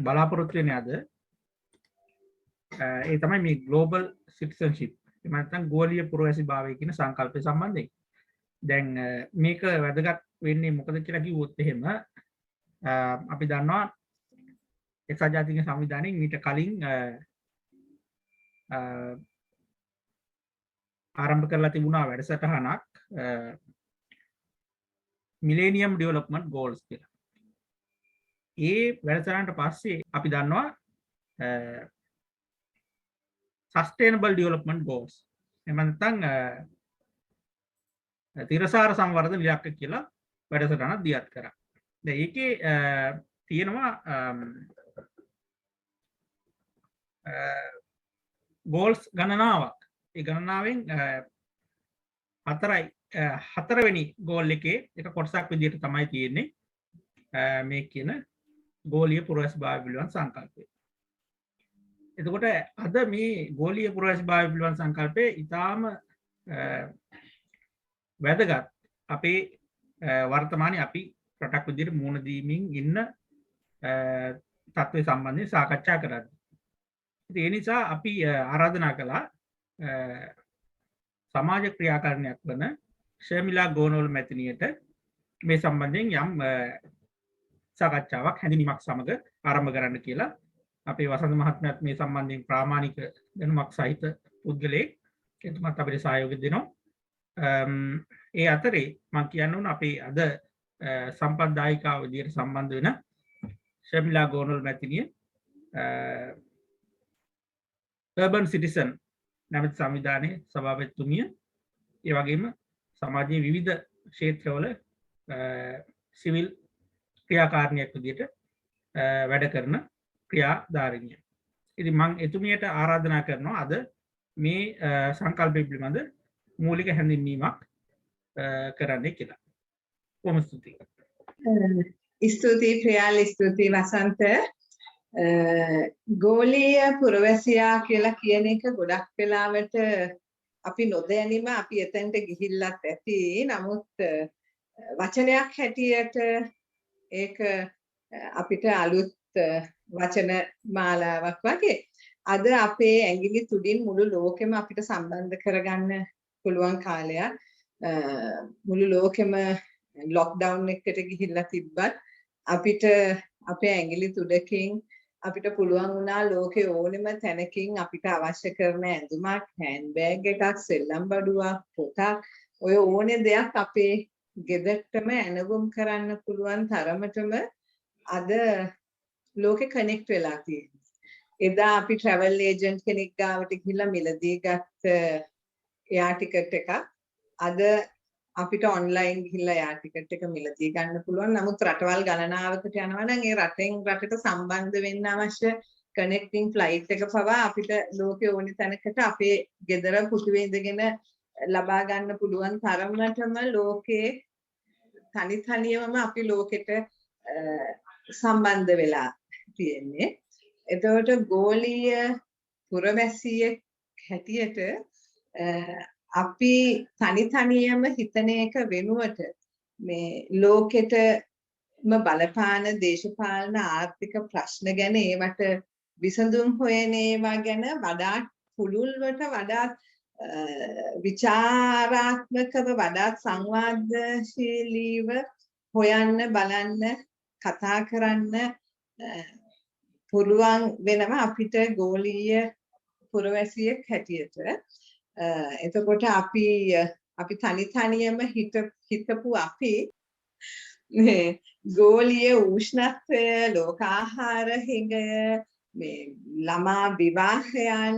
බලාපොරොත්තු වෙන්නේ අද ඒ තමයි මේ ග්ලෝබල් සිටිසන්ෂිප් එහෙම නැත්නම් ගෝලීය පුරවැසි භාවය කියන සංකල්පය සම්බන්ධයෙන්. දැන් මේක වැදගත් වෙන්නේ මොකද කියලා කිව්වොත් එහෙම අපි දන්නවා එක්සත් ජාතීන්ගේ සංවිධානයෙන් මීට කලින් ආරම්භ කරලා තිබුණා වැඩසටහනක් මිලේනියම් ඩෙවලොප්මන්ට් ගෝල්ස් කියලා. ඒ වැඩසටහනට පස්සේ අපි දන්නවා සස්ටේනබල් ඩෙවලොප්මන්ට් ගෝල්ස් එහෙම නැත්නම් තිරසාර සංවර්ධන ඉලක්ක කියලා වැඩසටහනක් දියත් කරා. දැන් ඒකේ තියෙනවා ගෝල්ස් ගණනාවක්. ඒ ගණනාවෙන් හතරවෙනි ගෝල් එකේ එක කොටසක් විදිහට තමයි තියෙන්නේ මේ කියන ගෝලීය පුරවැසි භාවය පිළිබඳ සංකල්පය. එතකොට අද මේ ගෝලීය පුරවැසි භාවය පිළිබඳ සංකල්පය ඊටාම වැදගත් අපේ වර්තමානයේ අපි රටක් විදිහට මුහුණ දීමින් ඉන්න තත්ත්වය සම්බන්ධයෙන් සාකච්ඡා කරද්දී. ඉතින් ඒ නිසා අපි ආරාධනා කළා සමාජ ක්‍රියාකාරණයක් වන ශර්මිලා ගෝනෝල් මැතිණියට මේ සම්බන්ධයෙන් යම් සාකච්ඡාවක් හැඳිනීමක් සමග ආරම්භ කරන්න කියලා. අපේ වසන්ත මහත්මයාත් මේ සම්බන්ධයෙන් ප්‍රාමාණික දැනුමක් සහිත පුද්ගලයෙක්. එතුමත් අපිට සහයෝගය දෙනවා. ඒ අතරේ මම කියන්න ඕන අපේ අද සම්පත්දායිකාව විදිහට සම්බන්ධ වෙන ශර්මිලා ගෝනෝල් මැතිණිය urban citizen නැමැති සංවිධානයේ සභාපතිතුමිය ඒ වගේම සමාජයේ විවිධ ක්ෂේත්‍රවල සිවිල් ක්‍රියාකාරණයක් විදිහට වැඩ කරන ක්‍රියාධාරිනිය. ඉතින් මම එතුමියට ආරාධනා කරනවා අද මේ සංකල්පය පිළිබඳ මූලික හැඳින්වීමක් කරන්න කියලා. කොහොම ස්තුතියි. ස්තුතියි ප්‍රියාල්, ස්තුතියි වසන්ත. ගෝලීය පුරවැසියා කියලා කියන එක ගොඩක් වෙලාවට අපි නොදැනීම අපි එතනට ගිහිල්ලත් ඇති. නමුත් වචනයක් හැටියට ඒක අපිට අලුත් වචන මාලාවක් වගේ. අද අපේ ඇඟිලි තුඩින් මුළු ලෝකෙම අපිට සම්බන්ධ කරගන්න පුළුවන් කාලයක්. මුළු ලෝකෙම ලොක්ඩවුන් එකකට ගිහිල්ලා තිබ්බත් අපිට අපේ ඇඟිලි තුඩකින් අපිට පුළුවන් වුණා ලෝකේ ඕනෙම තැනකින් අපිට අවශ්‍ය කරන ඇඳුමක්, හෑන්ඩ් බෑග් එකක්, සෙල්ලම් බඩුවක්, පොතක් ඔය ඕනේ දෙයක් අපේ ගෙදරටම ඇනවුම් කරන්න පුළුවන් තරමටම අද ලෝකෙ කනෙක්ට් වෙලා තියෙනවා. එදා අපි ට්‍රැවල් ඒජන්ට් කෙනෙක් ගාවට ගිහිල්ලා මිලදී ගත්ත එයා ටිකට් එකක් අද අපිට ඔන්ලයින් ගිහිල්ලා යා ටිකට් එක මිලදී ගන්න පුළුවන්. නමුත් රටවල් ගණනාවකට යනවා නම් ඒ රටෙන් රටට සම්බන්ධ වෙන්න අවශ්‍ය කනෙක්ටිං ෆ්ලයිට් එක පවා අපිට ලෝකේ ඕනි තැනකට අපේ ගෙදර පුටුවේ ඉඳගෙන ලබා ගන්න පුළුවන් තරමටම ලෝකේ තනියම අපි ලෝකෙට සම්බන්ධ වෙලා තියෙන්නේ. එතකොට ගෝලීය පුරවැසියෙක් හැටියට අපි තනියම හිතන එක වෙනුවට මේ ලෝකෙටම බලපාන දේශපාලන ආර්ථික ප්‍රශ්න ගැන ඒවට විසඳුම් හොයන ඒවා ගැන වඩාත් පුළුල්වට වඩාත් විචාරාත්මකව වඩාත් සංවාදශීලීව හොයන්න බලන්න කතා කරන්න පුළුවන් වෙනවා අපිට ගෝලීය පුරවැසියෙක් හැටියට. එතකොට අපි තනියම හිතපු අපි මේ ගෝලීය උෂ්ණත්වය, ලෝක ආහාර හිඟය, මේ ළමා විවාහයන්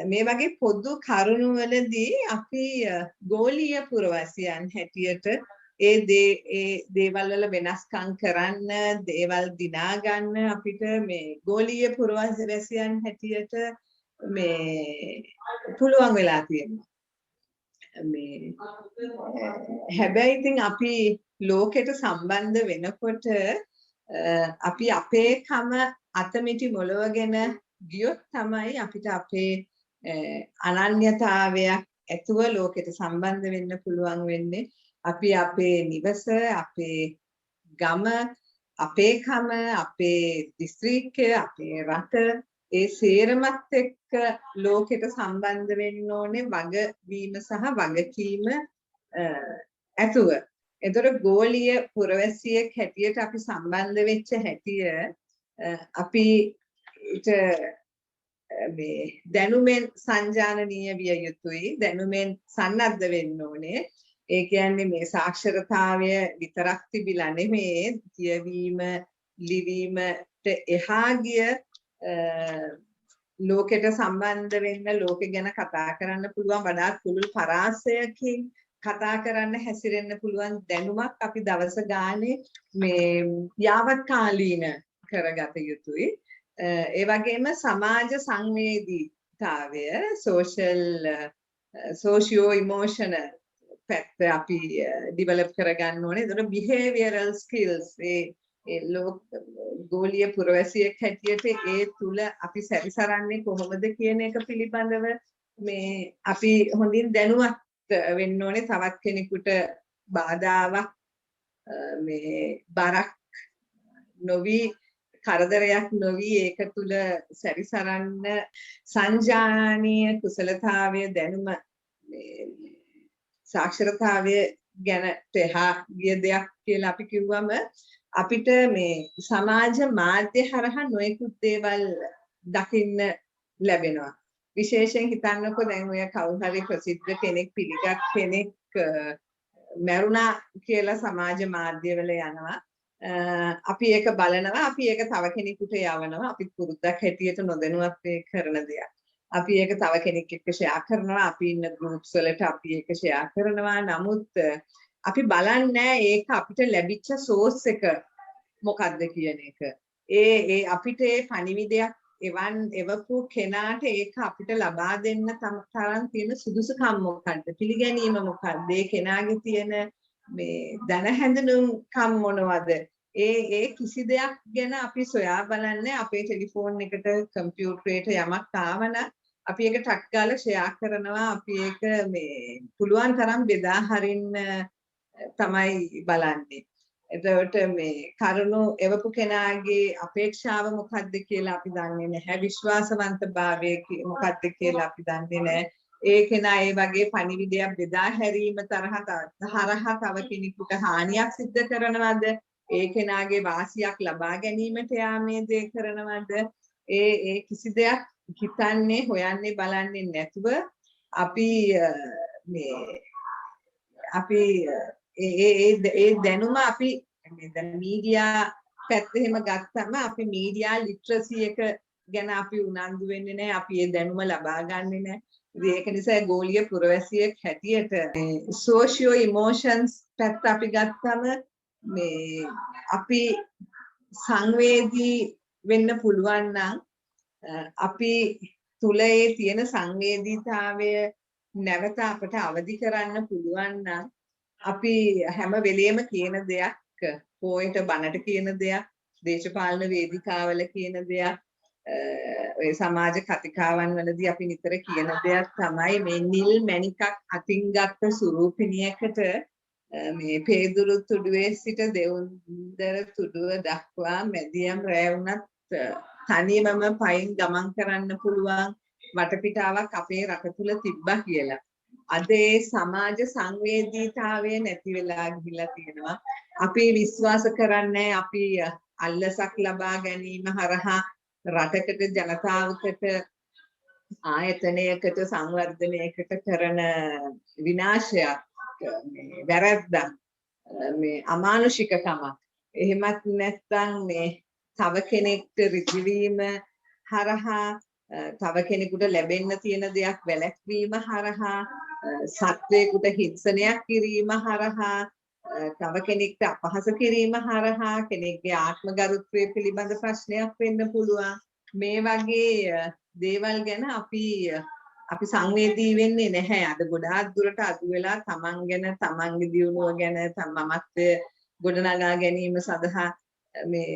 මේ වගේ පොදු කරුණු වලදී අපි ගෝලීය පුරවැසියන් හැටියට ඒ දේවල් වල වෙනස්කම් කරන්න, දේවල් දිනා ගන්න අපිට මේ ගෝලීය පුරවැසියන් හැටියට මේ පුළුවන් වෙලා තියෙනවා. මේ හැබැයි ඉතින් අපි ලෝකෙට සම්බන්ධ වෙනකොට අපි අපේකම අතමිටි මොලවගෙන ගියොත් තමයි අපිට අපේ අනන්‍යතාවයක් ඇතුව ලෝකෙට සම්බන්ධ වෙන්න පුළුවන් වෙන්නේ. අපි අපේ නිවස, අපේ ගම, අපේකම අපේ දිස්ත්‍රික්කය අපේ රට ඒ සේරමත් එක්ක ලෝකෙට සම්බන්ධ වෙන්න ඕනේ වගවීම සහ වගකීම ඇතුව. එතකොට ගෝලීය පුරවැසියෙක් හැටියට අපි සම්බන්ධ වෙච්ච හැටිය අපි ඊට මේ දැනුමෙන් සංජානනීය විය යුතුයි දැනුමෙන් සන්නද්ධ වෙන්න ඕනේ. ඒ කියන්නේ මේ සාක්ෂරතාවය විතරක් තිබිලා නෙමෙයි කියවීම ලිවීමට එහා ගිය ලෝකෙට සම්බන්ධ වෙන්න ලෝකෙ ගැන කතා කරන්න පුළුවන් වඩාත් පුළුල් පරාසයකින් කතා කරන්න හැසිරෙන්න පුළුවන් දැනුමක් අපි දවස ගානේ මේ යාවත් කාලීන කරගත යුතුයි. ඒ වගේම සමාජ සංවේදීතාවය සෝෂියෝ ඉමෝෂනල් පැත්ත අපි ඩිවලොප් කරගන්න ඕනේ. ඒතකොට behavioral skills ගෝලීය පුරවැසියෙක් හැටියට ඒ තුල අපි සැරිසරන්නේ කොහොමද කියන එක පිළිබඳව මේ අපි හොඳින් දැනුවත් වෙන්න ඕනේ. තවත් කෙනෙකුට බාධාවක් මේ බරක් නොවි කරදරයක් නොවි ඒක තුල සැරිසරන්න සංජානනීය කුසලතාවය දැනුම සාක්ෂරතාවය ගැන එහා ගිය දෙයක් කියලා අපි කිව්වම අපිට මේ සමාජ මාධ්‍ය හරහා නොයෙකුත් දේවල් දකින්න ලැබෙනවා. විශේෂයෙන් හිතන්නකෝ දැන් ඔය කවුරු හරි ප්‍රසිද්ධ කෙනෙක් පිළිගත් කෙනෙක් මැරුණා කියලා සමාජ මාධ්‍යවල යනවා. අපි ඒක බලනවා අපි ඒක තව කෙනෙකුට යවනවා අපි පුරුද්දක් හැටියට නොදැනුවත් කරන දෙයක්. අපි ඒක තව කෙනෙක් එක්ක ෂෙයා කරනවා අපි ඉන්න ගෲප්ස් වලට අපි ඒක ෂෙයා කරනවා. නමුත් අපි බලන්නේ ඒක අපිට ලැබිච්ච සෝස් එක මොකක්ද කියන එක. ඒ අපිට පණිවිඩයක් එවපු කෙනාට ඒක අපිට ලබා දෙන්න තරම් තියෙන සුදුසුකම් මොකක්ද? පිළිගැනීම මොකක්ද? ඒ කෙනාගේ තියෙන මේ දැන හැඳුනුම්කම් මොනවද? ඒ කිසි දෙයක් ගැන අපි සොයා බලන්නේ අපේ ටෙලිෆෝන් එකට කම්පියුටරේට යමක් ආවනම් අපි ඒක ටක් ගාලා ෂෙයා කරනවා අපි ඒක මේ පුළුවන් තරම් බෙදා හරින්න තමයි බලන්නේ. එතකොට මේ කරුණු එවපු කෙනාගේ අපේක්ෂාව මොකක්ද කියලා අපි දන්නේ නැහැ. විශ්වාසවන්තභාවය මොකක්ද කියලා අපි දන්නේ නැහැ. ඒ කෙනා ඒ වගේ පණිවිඩයක් බෙදා හැරීම හරහා තව කෙනෙකුට හානියක් සිද්ධ කරනවද? ඒ කෙනාගේ වාසියක් ලබා ගැනීමට යාමේ දේ කරනවද? ඒ කිසි දෙයක් හිතන්නේ හොයන්නේ බලන්නේ නැතුව අපි ඒ දැනුම අපි දැන් මීඩියා පැත්ත එහෙම ගත්තම අපි මීඩියා ලිටරසි එක ගැන අපි උනන්දු වෙන්නේ නැහැ. අපි ඒ දැනුම ලබා ගන්නෙ නැහැ. ඒක නිසා ගෝලීය පුරවැසියෙක් හැටියට සෝෂියෝ ඉමෝෂන්ස් පැත්ත අපි ගත්තම මේ අපි සංවේදී වෙන්න පුළුවන් නම් අපි තුල ඒ තියෙන සංවේදීතාවය නැවත අපට අවදි කරන්න පුළුවන් නම් අපි හැම වෙලෙම කියන දෙයක් පොයින්ට බනට කියන දෙයක් දේශපාලන වේදිකාවල කියන දෙයක් ඔය සමාජ කතිකාවන් වලදී අපි නිතර කියන දෙයක් තමයි මේ නිල් මණිකක් අතින් ගත්ත සුරූපිනියකට මේ පේදුරු තුඩුවේ සිට දෙවුන්දර තුඩුව දක්වා මැදියම් රැ වුණත් තනියමම පයින් ගමන් කරන්න පුළුවන් වටපිටාවක් අපේ රට තුල තිබ්බා කියලා. අද ඒ සමාජ සංවේදීතාවය නැති වෙලා ගිහිල්ලා තියෙනවා. අපි විශ්වාස කරන්නේ අපි අල්ලසක් ලබා ගැනීම හරහා රටකට ජනතාවකට ආයතනයකට සංවර්ධනයකට කරන විනාශයක් වැරැද්දක් මේ අමානුෂිකකමක් එහෙමත් නැත්නම් මේ තව කෙනෙක්ට ඍජුවීම හරහා තව කෙනෙකුට ලැබෙන්න තියෙන දෙයක් වැළැක්වීම හරහා සත්වයකට හිංසනයක් කිරීම හරහා තව කෙනෙක්ට අපහාස කිරීම හරහා කෙනෙක්ගේ ආත්ම ගරුත්වය පිළිබඳ ප්‍රශ්නයක් වෙන්න පුළුවන්. මේ වගේ දේවල් ගැන අපි සංවේදී වෙන්නේ නැහැ. අද ගොඩාක් දුරට අඩු වෙලා තමන් ගැන තමන්ගේ දියුණුව ගැන මමත්වය ගොඩනගා ගැනීම සඳහා මේ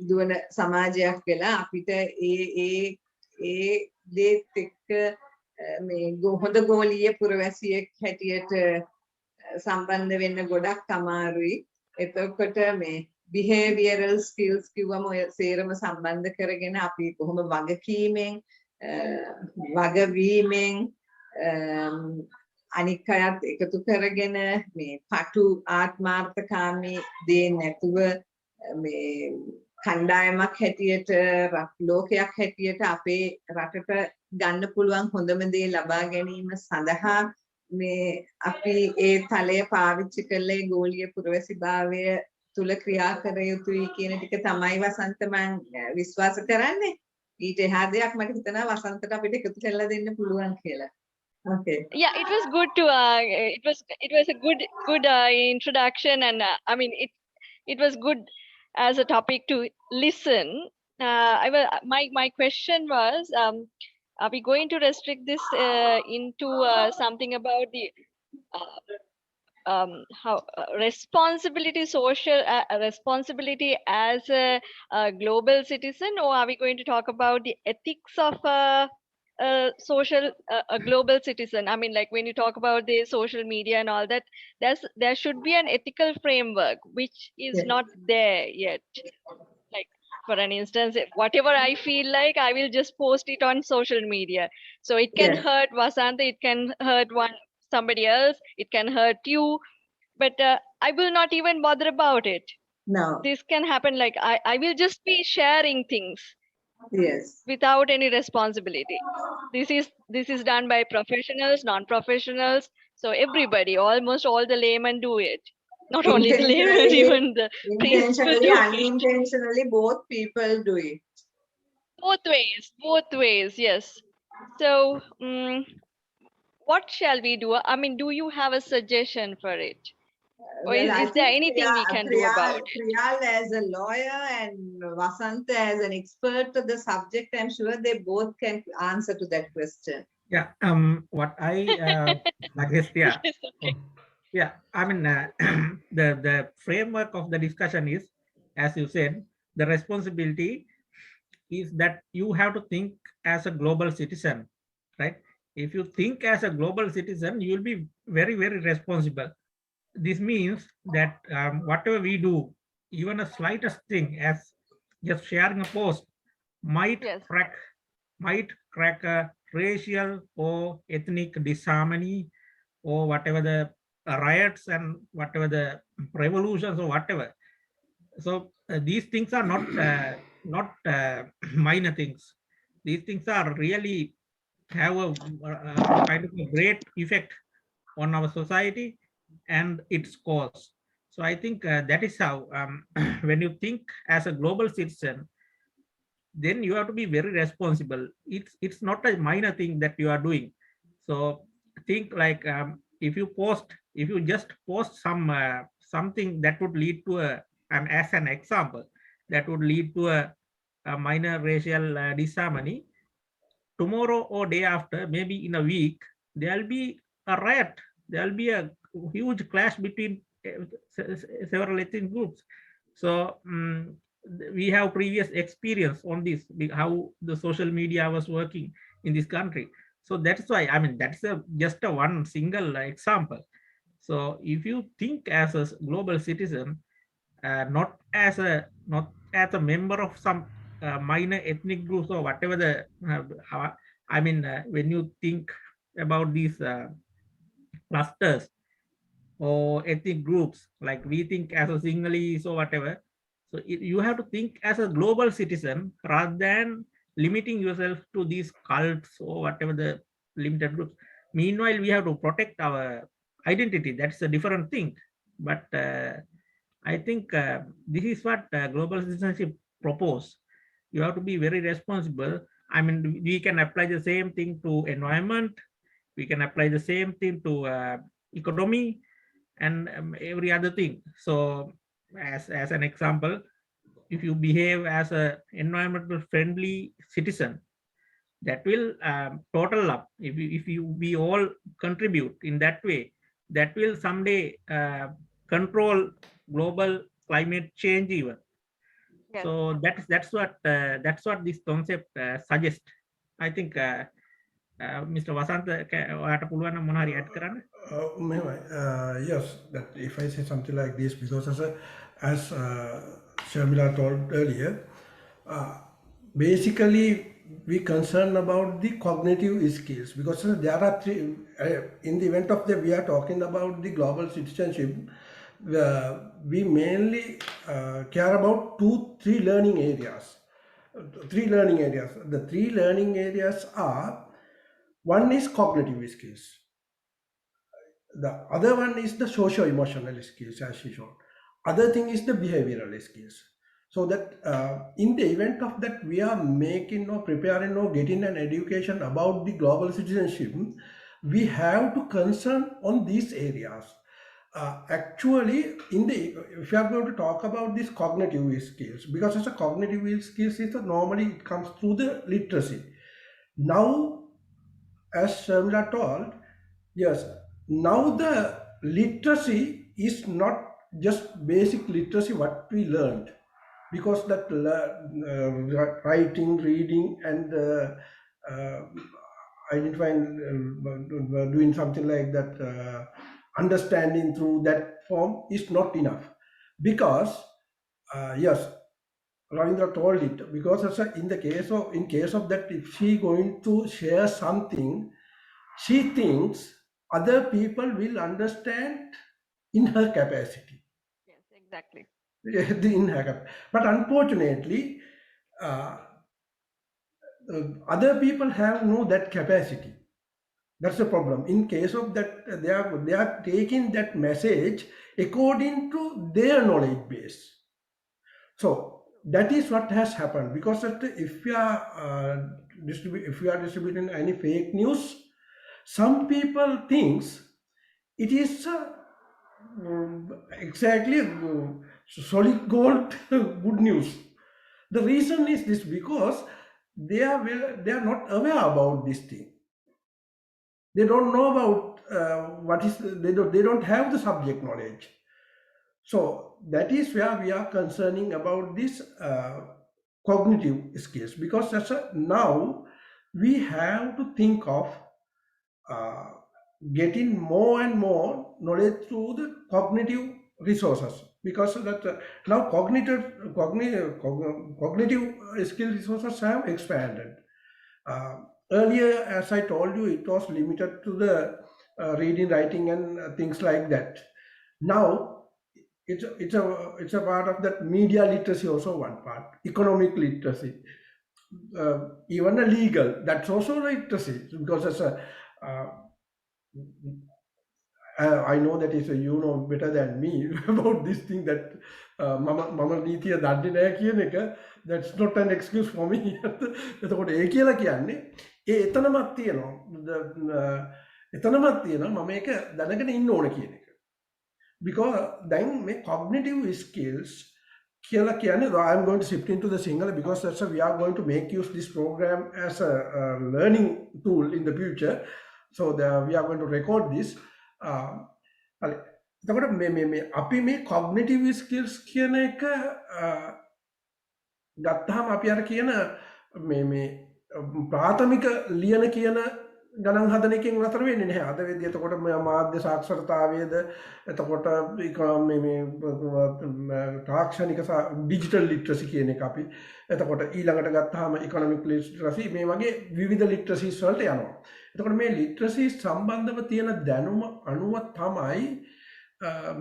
දුවන සමාජයක් වෙලා අපිට ඒ දේත් එක්ක මේ හොඳ ගෝලීය පුරවැසියෙක් හැටියට සම්බන්ධ වෙන්න ගොඩක් අමාරුයි. එතකොට මේ behavioral skills කිව්වම ඔය සේරම සම්බන්ධ කරගෙන අපි කොහොම වගකීමෙන් වගවීමෙන් අනික් අයත් එකතු කරගෙන මේ පටු ආත්මාර්ථකාමී දේ නැතුව මේ කණ්ඩායමක් හැටියට ලෝකයක් හැටියට අපේ රටට ගන්න පුළුවන් හොඳම දේ ලබා ගැනීම සඳහා මේ අපි ඒ තලය පාවිච්චි කරලා ඒ ගෝලීය පුරවැසිභාවය තුල ක්‍රියා කර යුතුයි කියන ටික තමයි වසන්ත මම විශ්වාස කරන්නේ. ඊට එහා දෙයක් මට හිතෙනවා වසන්තට අපිට එකතු කරලා දෙන්න පුළුවන් කියලා. Okay. Yeah, it was good to it was a good introduction, and I mean it was good as a topic to listen. My question was, are we going to restrict this into something about the how responsibility as a global citizen, or are we going to talk about the ethics of a global citizen? I mean, like when you talk about the social media and all that, there should be an ethical framework which is not there yet. Like, for an instance, whatever I feel like, I will just post it on social media. So it can hurt Vasanta, it can hurt somebody else, it can hurt you, but I will not even bother about it. No. This can happen, like I will just be sharing things. Yes. Without any responsibility. This is done by professionals, non-professionals. So everybody, almost all the laymen do it. Not only the laymen, even the intentionally, unintentionally, both people do it. Both ways, yes. So, what shall we do? I mean, do you have a suggestion for it? Or is there anything we can do about it? Priyal as a lawyer and Vasanta as an expert to the subject, I'm sure they both can answer to that question. Yeah, what I like this, yeah. Okay. Yeah, I mean, the framework of the discussion is, as you said, the responsibility is that you have to think as a global citizen, right? If you think as a global citizen, you will be very, very responsible. This means that whatever we do, even a slightest thing as just sharing a post might crack a racial or ethnic disharmony or whatever the riots and whatever the revolutions or whatever. So these things are not minor things. These things are really have a kind of a great effect on our society and its cause. So I think that is how when you think as a global citizen, then you have to be very responsible. It's not a minor thing that you are doing. So think like if you just post something that would lead to as an example, that would lead to a minor racial disharmony. Tomorrow or day after, maybe in a week, there'll be a riot. There'll be a huge clash between several ethnic groups. So we have previous experience on this, how the social media was working in this country. So that's why, I mean, that's just a one single example. So if you think as a global citizen, not as a member of some minor ethnic groups or whatever the I mean, when you think about these clusters or ethnic groups, like we think as a Sinhalese or whatever. So you have to think as a global citizen rather than limiting yourself to these cults or whatever the limited groups. Meanwhile, we have to protect our identity. That's a different thing. But I think this is what global citizenship propose. You have to be very responsible. I mean, we can apply the same thing to environment. We can apply the same thing to economy and every other thing. So as an example, if you behave as a environmental friendly citizen, that will total up. If we all contribute in that way, that will someday control global climate change even. Yes. So that's what this concept suggests. I think mister Wasantha ඔයාට පුළුවන් නම් මොනවා හරි add කරන්න. Yes, that if I say something like this, because as Shamila told earlier, basically we concern about the cognitive skills, because there are three, in the event of we are talking about the global citizenship, we mainly care about three learning areas. The three learning areas are, one is cognitive skills. The other one is the socio-emotional skills, as she showed. Other thing is the behavioral skills. So that in the event of that, we are making or preparing or getting an education about the global citizenship, we have to concern on these areas. Actually, if you are going to talk about these cognitive skills, because as a cognitive skills is normally it comes through the literacy. Now, as Shamila told, yes, now the literacy is not just basic literacy what we learned, because that writing, reading, and identifying, doing something like that, understanding through that form is not enough. Because yes, Ravindra told it, because in case of that, if she going to share something, she thinks other people will understand in her capacity. Yes, exactly. In her capacity. But unfortunately, other people have no that capacity. That's the problem. In case of that, they are taking that message according to their knowledge base. So that is what has happened. Because if we are distributing any fake news, some people thinks it is exactly solid gold good news. The reason is this, because they are not aware about this thing. They don't know about what is, they don't have the subject knowledge. So that is where we are concerning about this cognitive skills, because now we have to think of getting more and more knowledge through the cognitive resources, because that now cognitive skill resources have expanded. Earlier, as I told you, it was limited to the reading, writing, and things like that. Now it's a part of that media literacy, also one part, economic literacy, even a legal, that's also literacy, because as a I know that is you know better than me about this thing, that mama නීතිය දන්නේ නැහැ කියන එක, that's not an excuse for me. එතකොට ඒ කියලා කියන්නේ එතනමත් තියෙනවා මම ඒක දැනගෙන ඉන්න ඕන කියන එක. Because then මේ cognitive skills කියලා කියන්නේ, I'm going to shift into the Sinhala, because we are going to make use this program as a learning tool in the future. So we are going to record this. එතකොට මේ අපි මේ cognitive skills කියන එක ගත්තාම අපි අර කියන මේ ප්‍රාථමික ලියන කියන ගණන් හදන එකෙන් නතර වෙන්නේ නැහැ. අද වෙද්දී එතකොට මාධ්‍ය සාක්ෂරතාවයේද, එතකොට මේ තාක්ෂණික ඩිජිටල් ලිටරසි කියන එක අපි, එතකොට ඊළඟට ගත්තාම ඉකොනොමික් ලිටරසි, මේ වගේ විවිධ ලිටරසිස් වලට යනවා. එතකොට මේ ලිටරසි සම්බන්ධව තියෙන දැනුම අනුව තමයි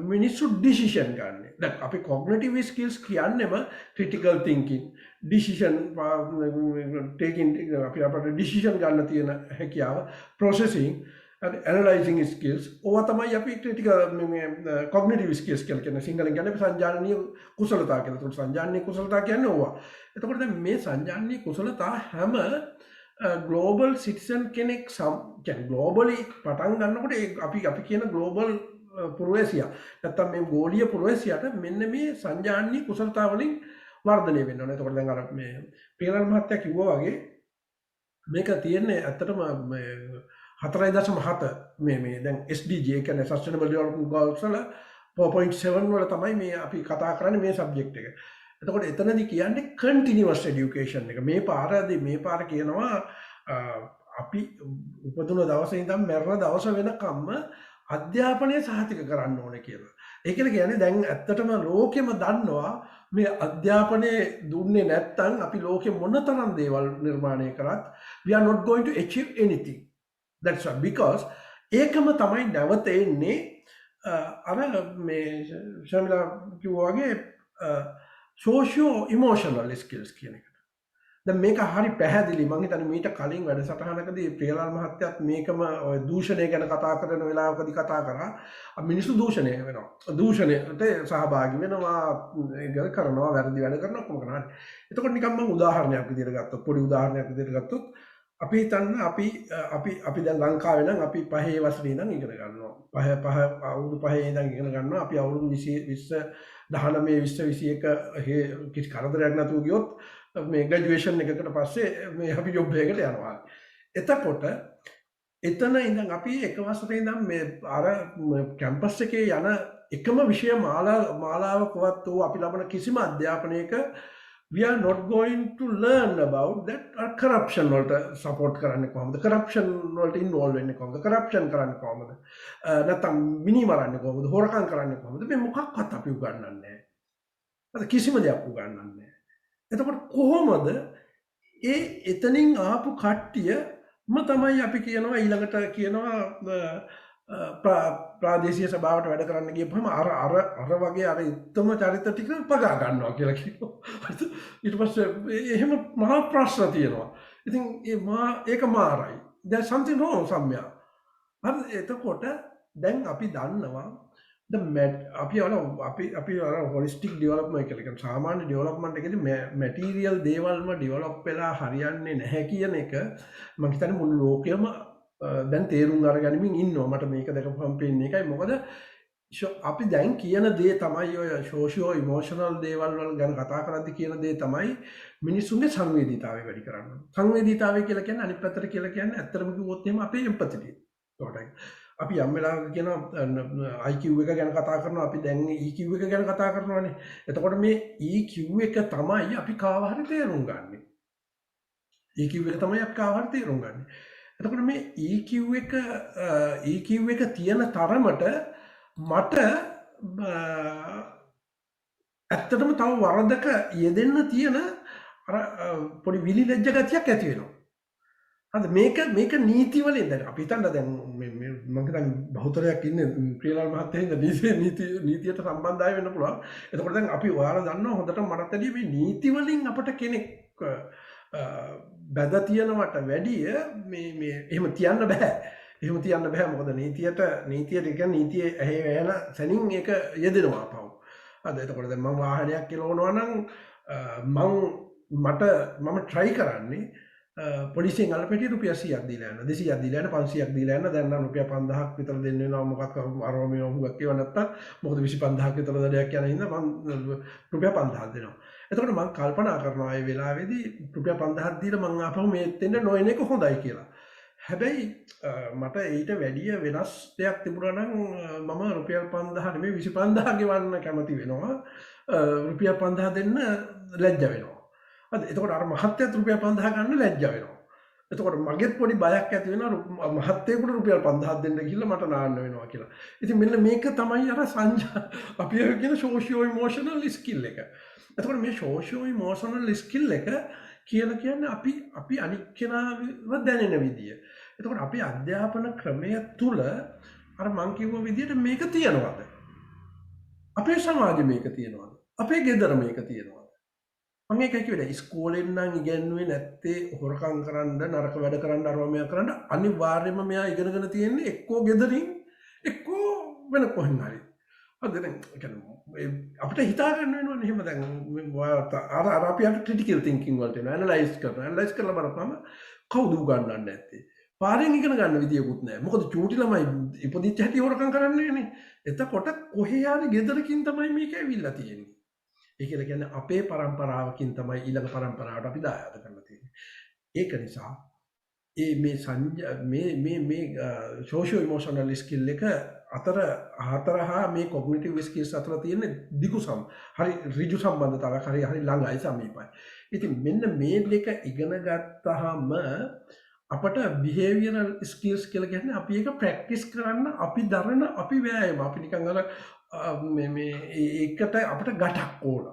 මිනිස්සු ඩිසිෂන් ගන්න. දැන් අපි cognitive skills කියන්නේම critical thinking, decision taking, අපි අපට decision ගන්න තියෙන හැකියාව, processing and analyzing skills, ඕවා තමයි අපි critical cognitive skills කියලා කියන්නේ. සිංහලෙන් කියන්නේ සංජානනීය කුසලතා කියලා. ඒකට සංජානනීය කුසලතා කියන්නේ ඕවා. එතකොට දැන් මේ සංජානනීය කුසලතා හැම global citizen කෙනෙක් කියන්නේ globally පටන් ගන්නකොට අපි කියන global පුරවැසියා නැත්තම් මේ ගෝලීය පුරවැසියාට මෙන්න මේ සංජානනීය කුසලතා වලින් වර්ධනය වෙන්න ඕනේ. එතකොට දැන් අර මේ පියරල් මහත්තයා කිව්වා වගේ මේක තියෙන්නේ ඇත්තටම 4.7 මේ දැන් SDG ඒ කියන්නේ Sustainable Development Goals වල 4.7 වල තමයි මේ අපි කතා කරන්නේ මේ සබ්ජෙක්ට් එක. එතකොට එතනදී කියන්නේ continuous education එක. මේ පාර කියනවා අපි උපදුන දවසේ ඉඳන් මැරෙන දවස වෙනකම්ම අධ්‍යාපනය සහතික කරන්න ඕනේ කියලා. ඒ කියලා කියන්නේ දැන් ඇත්තටම ලෝකෙම දන්නවා මේ අධ්‍යාපනය දුන්නේ නැත්නම් අපි ලෝකෙ මොනතරම් දේවල් නිර්මාණය කරත් we are not going to achieve anything. That's why because ඒකම තමයි නැවත එන්නේ අර මේ ශමිලා කිව්වා වගේ socio emotional skills කියන එක. දැන් මේක හරි පැහැදිලි. මම හිතන්නේ මීට කලින් වැඩසටහනකදී ප්‍රියලාල් මහත්තයාත් මේකම ඔය දූෂණය ගැන කතා කරන වෙලාවකදී කතා කරා. මිනිස්සු දූෂණය වෙනවා. දූෂණයට සහභාගී වෙනවා, ඒක කරනවා, වැරදි වැඩ කරනවා කොහොම කරනවා. එතකොට නිකන් මම උදාහරණයක් විදිහට ගත්තොත්, පොඩි උදාහරණයක් විදිහට ගත්තොත් අපි හිතන්න අපි දැන් ලංකාවේ නම් අපි 5 වසරේ ඉඳන් ඉගෙන ගන්නවා. අවුරුදු 5 ඉඳන් ඉගෙන ගන්නවා. අපි අවුරුදු 20 19 20 21 කිසි කරදරයක් නැතුව ගියොත් මේ ග්‍රැජුවේෂන් එකකට පස්සේ මේ අපි ජොබ් එකකට යනවා. එතකොට එතන ඉඳන් අපි එක වසරේ ඉඳන් මේ අර කැම්පස් එකේ යන එකම විෂය මාලාවකවත් වූ අපි ලබන කිසිම අධ්‍යාපනයක we are not going to learn about that corruption වලට support කරන්නේ කොහොමද, corruption වලට involve වෙන්නේ කොහොමද, corruption කරන්නේ කොහොමද, නැත්නම් මිනි මරන්නේ කොහොමද, හොරකම් කරන්නේ කොහොමද, මේ මොකක්වත් අපි උගන්වන්නේ නැහැ. අද කිසිම දෙයක් උගන්වන්නේ නැහැ. එතකොට කොහොමද ඒ එතනින් ආපු කට්ටියම තමයි අපි කියනවා ඊළඟට කියනවා ප්‍රාදේශීය සභාවට වැඩ කරන්න ගියපම අර වගේ අර උත්තම චරිත ටික පගා ගන්නවා කියලා කියනවා. ඊට පස්සේ එහෙම මහා ප්‍රශ්න තියෙනවා. ඉතින් ඒක මාරයි. there's something wrong somewhere. හරි එතකොට දැන් අපි දන්නවා අපි හොලිස්ටික් ඩෙවලොප්මන්ට් කියලා කියන්නේ සාමාන්‍ය ඩෙවලොප්මන්ට් එකේදී මැටීරියල් දේවල්ම ඩෙවලොප් වෙලා හරියන්නේ නැහැ කියන එක මම හිතන්නේ මුළු ලෝකෙම දැන් තේරුම් අරගනිමින් ඉන්නවා. මට මේක දැකපුවම පේන්නේ ඒකයි. මොකද අපි දැන් කියන දේ තමයි ඔය සෝෂියෝ ඉමෝෂනල් දේවල් වල ගැන කතා කරද්දී කියන දේ තමයි මිනිස්සුන්ගේ සංවේදීතාවය වැඩි කරන්න. සංවේදීතාවය කියලා කියන්නේ අනිත් පැත්තට කියලා කියන්නේ ඇත්තටම කිව්වොත් එහෙම අපේ එම්පැතිටි. ඒකටයි. අපි යම් වෙලාවක කියන IQ එක ගැන කතා කරනවා, අපි දැන් EQ එක ගැන කතා කරනවානේ. එතකොට මේ EQ එක තමයි අපි කාව හරි තේරුම් ගන්නෙ. EQ එක තමයි අපි කාව හරි තේරුම් ගන්නෙ. එතකොට මේ EQ එක තියෙන තරමට මට ඇත්තටම තව වරදක යෙදෙන්න තියෙන අර පොඩි විලිලැජ්ජ ගතියක් ඇති වෙනවා. හරි මේක නීති වලින් දැන් අපි හිතන්න දැන් මම හිතන්නේ බහුතරයක් ඉන්නේ ප්‍රියලාල් මහත්තයා නීතියට සම්බන්ධය වෙන්න පුළුවන්. එතකොට දැන් අපි ඔයාලා දන්නවා හොඳට මටත් ඇදී මේ නීති වලින් අපට කෙනෙක් බැද තියනවට වැඩිය මේ එහෙම තියන්න බෑ. එහෙම තියන්න බෑ. මොකද නීතියට කියන්නේ නීතියේ ඇහි වැහෙන සැනින් ඒක යෙදෙනවා පව්. හරිද? එතකොට දැන් මම වාහනයක් කෙලවනවා නම් මම try කරන්නේ පොලිසියෙන් අල්පෙටි රුපියල් 100ක් දීලා යනවා, 200ක් දීලා යනවා, 500ක් දීලා යනවා. දැන් නම් රුපියල් 5000ක් විතර දෙන්න වෙනවා. මොකක් අරෝමිය හුඟක් ඒවා නැත්තම් මොකද 25000ක් විතර දඩයක් යන හින්දා මම රුපියල් 5000ක් දෙනවා. එතකොට මම කල්පනා කරනවා මේ වෙලාවේදී රුපියල් 5000ක් දීලා මම ආපහු මේත් දෙන්න නොයන එක හොඳයි කියලා. හැබැයි මට ඊට වැඩිය වෙනස් දෙයක් තිබුණා නම් මම රුපියල් 5000 නෙමෙයි 25000 ගෙවන්න කැමති වෙනවා. රුපියල් 5000 දෙන්න ලැජ්ජ වෙනවා. එතකොට අර මහත්යත් රුපියල් 5000 ගන්න ලැජ්ජ වෙනවා. එතකොට මගෙත් පොඩි බයක් ඇති වෙනවා මහත්යෙකුට රුපියල් 5000 දෙන්න ගිහලා මට නාන්න වෙනවා කියලා. ඉතින් මෙන්න මේක තමයි අර අපි කියන සෝෂියෝ ඉමෝෂනල් ස්කිල් එක. එතකොට මේ සෝෂියෝ ඉමෝෂනල් ස්කිල් එක කියලා කියන්නේ අපි අනික් කෙනාව දැනෙන විදිය. එතකොට අපි අධ්‍යාපන ක්‍රමය තුල අර මං කිව්ව විදියට මේක තියනවාද? අපේ සමාජෙ මේක තියනවාද? අපේ ගෙදර මේක තියනවාද? මම ඒකයි කිව්වේ ඉස්කෝලෙන් නම් ඉගෙනුවේ නැත්තේ හොරකම් කරන්න, නරක වැඩ කරන්න, අරවමයා කරන්න. අනිවාර්යයෙන්ම මෙයා ඉගෙනගෙන තියෙන්නේ එක්කෝ ගෙදරින් එක්කෝ වෙන කොහෙන් හරි. අපිට හිතා ගන්න වෙනවනේ එහෙම දැන් අර අපි අර ක්‍රිටිකල් තින්කින් වලට එන ඇනලයිස් කරලා බලපුවම කවුද උගන්වන්නේ නැත්තේ? පාරෙන් ඉගෙන ගන්න විදියකුත් නැහැ. මොකද චූටි ළමයි ඉපදිච්ච හැටි හොරකම් කරන්නේ නේ. එතකොට කොහේ හරි ගෙදරකින් තමයි මේක ඇවිල්ලා තියෙන්නේ. ඒ කියලා කියන්නේ අපේ પરම්පරාවකින් තමයි ඊළඟ પરම්පරාවට අපි දායාද කරලා තියෙන්නේ. ඒක නිසා මේ සෝෂියෝ ඉමෝෂනල් ස්කිල් එක හතර හා මේ කොග්නිටිව් ස්කිල්ස් අතර තියෙන හරි ඍජු සම්බන්ධතාවයක් හරි ළඟයි සමීපයි. ඉතින් මෙන්න මේ දෙක ඉගෙන ගත්තාම අපට behavioral skills කියලා කියන්නේ අපි ඒක ප්‍රැක්ටිස් කරන්න අපි දරන අපි වෑයම අපි නිකන් අර මේ ඒකට අපිට ගටක් ඕන.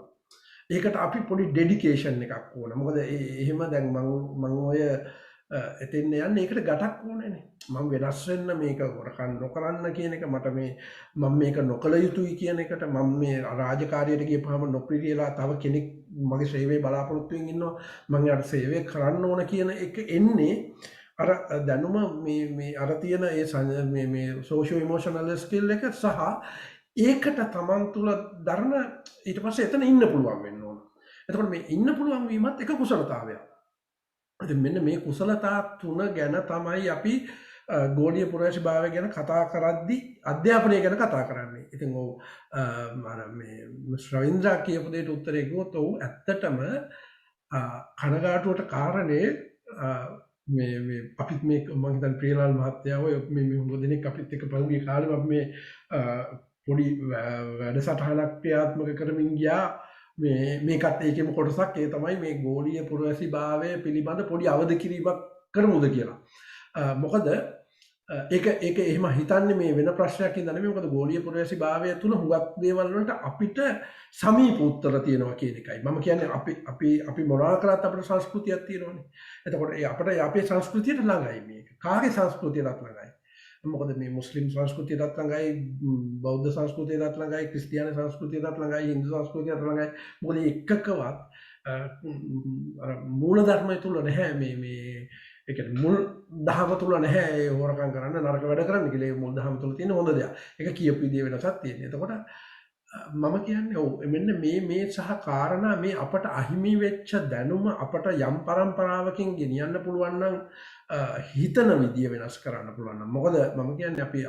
ඒකට අපි පොඩි ඩෙඩිකේෂන් එකක් ඕන. මොකද එහෙම දැන් මම ඔය එතෙන් යන්නේ ඒකට ගටක් ඕනේනේ. මම වෙනස් වෙන්න මේක වරකන් නොකරන්න කියන එක මට මේ මම මේක නොකළ යුතුයි කියන එකට මම මේ රාජකාරියට ගියපහම නොපිරියලා තව කෙනෙක් මගේ සේවය බලාපොරොත්තුෙන් ඉන්නවා මම යාට සේවය කරන්න ඕන කියන එක එන්නේ අර දැනුම මේ අර තියෙන ඒ මේ සෝෂියෝ ඉමෝෂනල් ස්කිල් එක සහ ඒකට තමන් තුළ දරන ඊට පස්සේ එතන ඉන්න පුළුවන් වෙන්න ඕන. එතකොට මේ ඉන්න පුළුවන් වීමත් එක කුසලතාවයක්. ඉතින් මෙන්න මේ කුසලතා තුන ගැන තමයි අපි ගෝලීය පුරවැසිභාවය ගැන කතා කරද්දී අධ්‍යාපනය ගැන කතා කරන්නේ. ඉතින් ඔව් අර මේ ශ්‍රවින්ද්‍රා කියපු දෙයට උත්තරේ කිව්වොත් ඔව් ඇත්තටම කනගාටුවට කාරණේ මේ අපිත් මේ මම හිතන්නේ ප්‍රියලාල් මහත්තයා ඔය මේ හුඟ දෙනෙක් අපිත් එක්ක පහුගිය කාලෙම අපි මේ පොඩි වැඩසටහනක් ක්‍රියාත්මක කරමින් ගියා මේකත් ඒකෙම කොටසක් ඒ තමයි මේ ගෝලීය පුරවැසිභාවය පිළිබඳ පොඩි අවදි කිරීමක් කරමුද කියලා. මොකද ඒක එහෙම හිතන්නේ මේ වෙන ප්‍රශ්නයක් ඉඳන් නෙමෙයි. මොකද ගෝලීය පුරවැසිභාවය තුල හුඟක් දේවල් වලට අපිට සමීප උත්තර තියෙනවා කියන එකයි. මම කියන්නේ අපි මොනවා කරත් අපේ සංස්කෘතියක් තියෙනවානේ. එතකොට අපිට අපේ සංස්කෘතියට ළඟයි මේක. කාගේ සංස්කෘතියටත් ළඟයි. මොකද මේ මුස්ලිම් සංස්කෘතියටත් ළඟයි, බෞද්ධ සංස්කෘතියටත් ළඟයි, ක්‍රිස්තියානි සංස්කෘතියටත් ළඟයි, හින්දු සංස්කෘතියටත් ළඟයි. මොකද එකකවත් මූල ධර්මය තුල නැහැ මේ ඒ කියන්නේ මුල් දහම තුල නැහැ ඒ හොරකම් කරන්න නරක වැඩ කරන්න කියලා. ඒ මුල් දහම තුල තියෙන හොඳ දෙයක්. ඒක කියපු විදිය වෙනසක් තියෙනවා. එතකොට මම කියන්නේ ඔව් මෙන්න මේ සහ කාරණා මේ අපට අහිමි වෙච්ච දැනුම අපට යම් පරම්පරාවකින් ගෙනියන්න පුළුවන් නම් හිතන විදිය වෙනස් කරන්න පුළුවන් නම් මොකද මම කියන්නේ අපි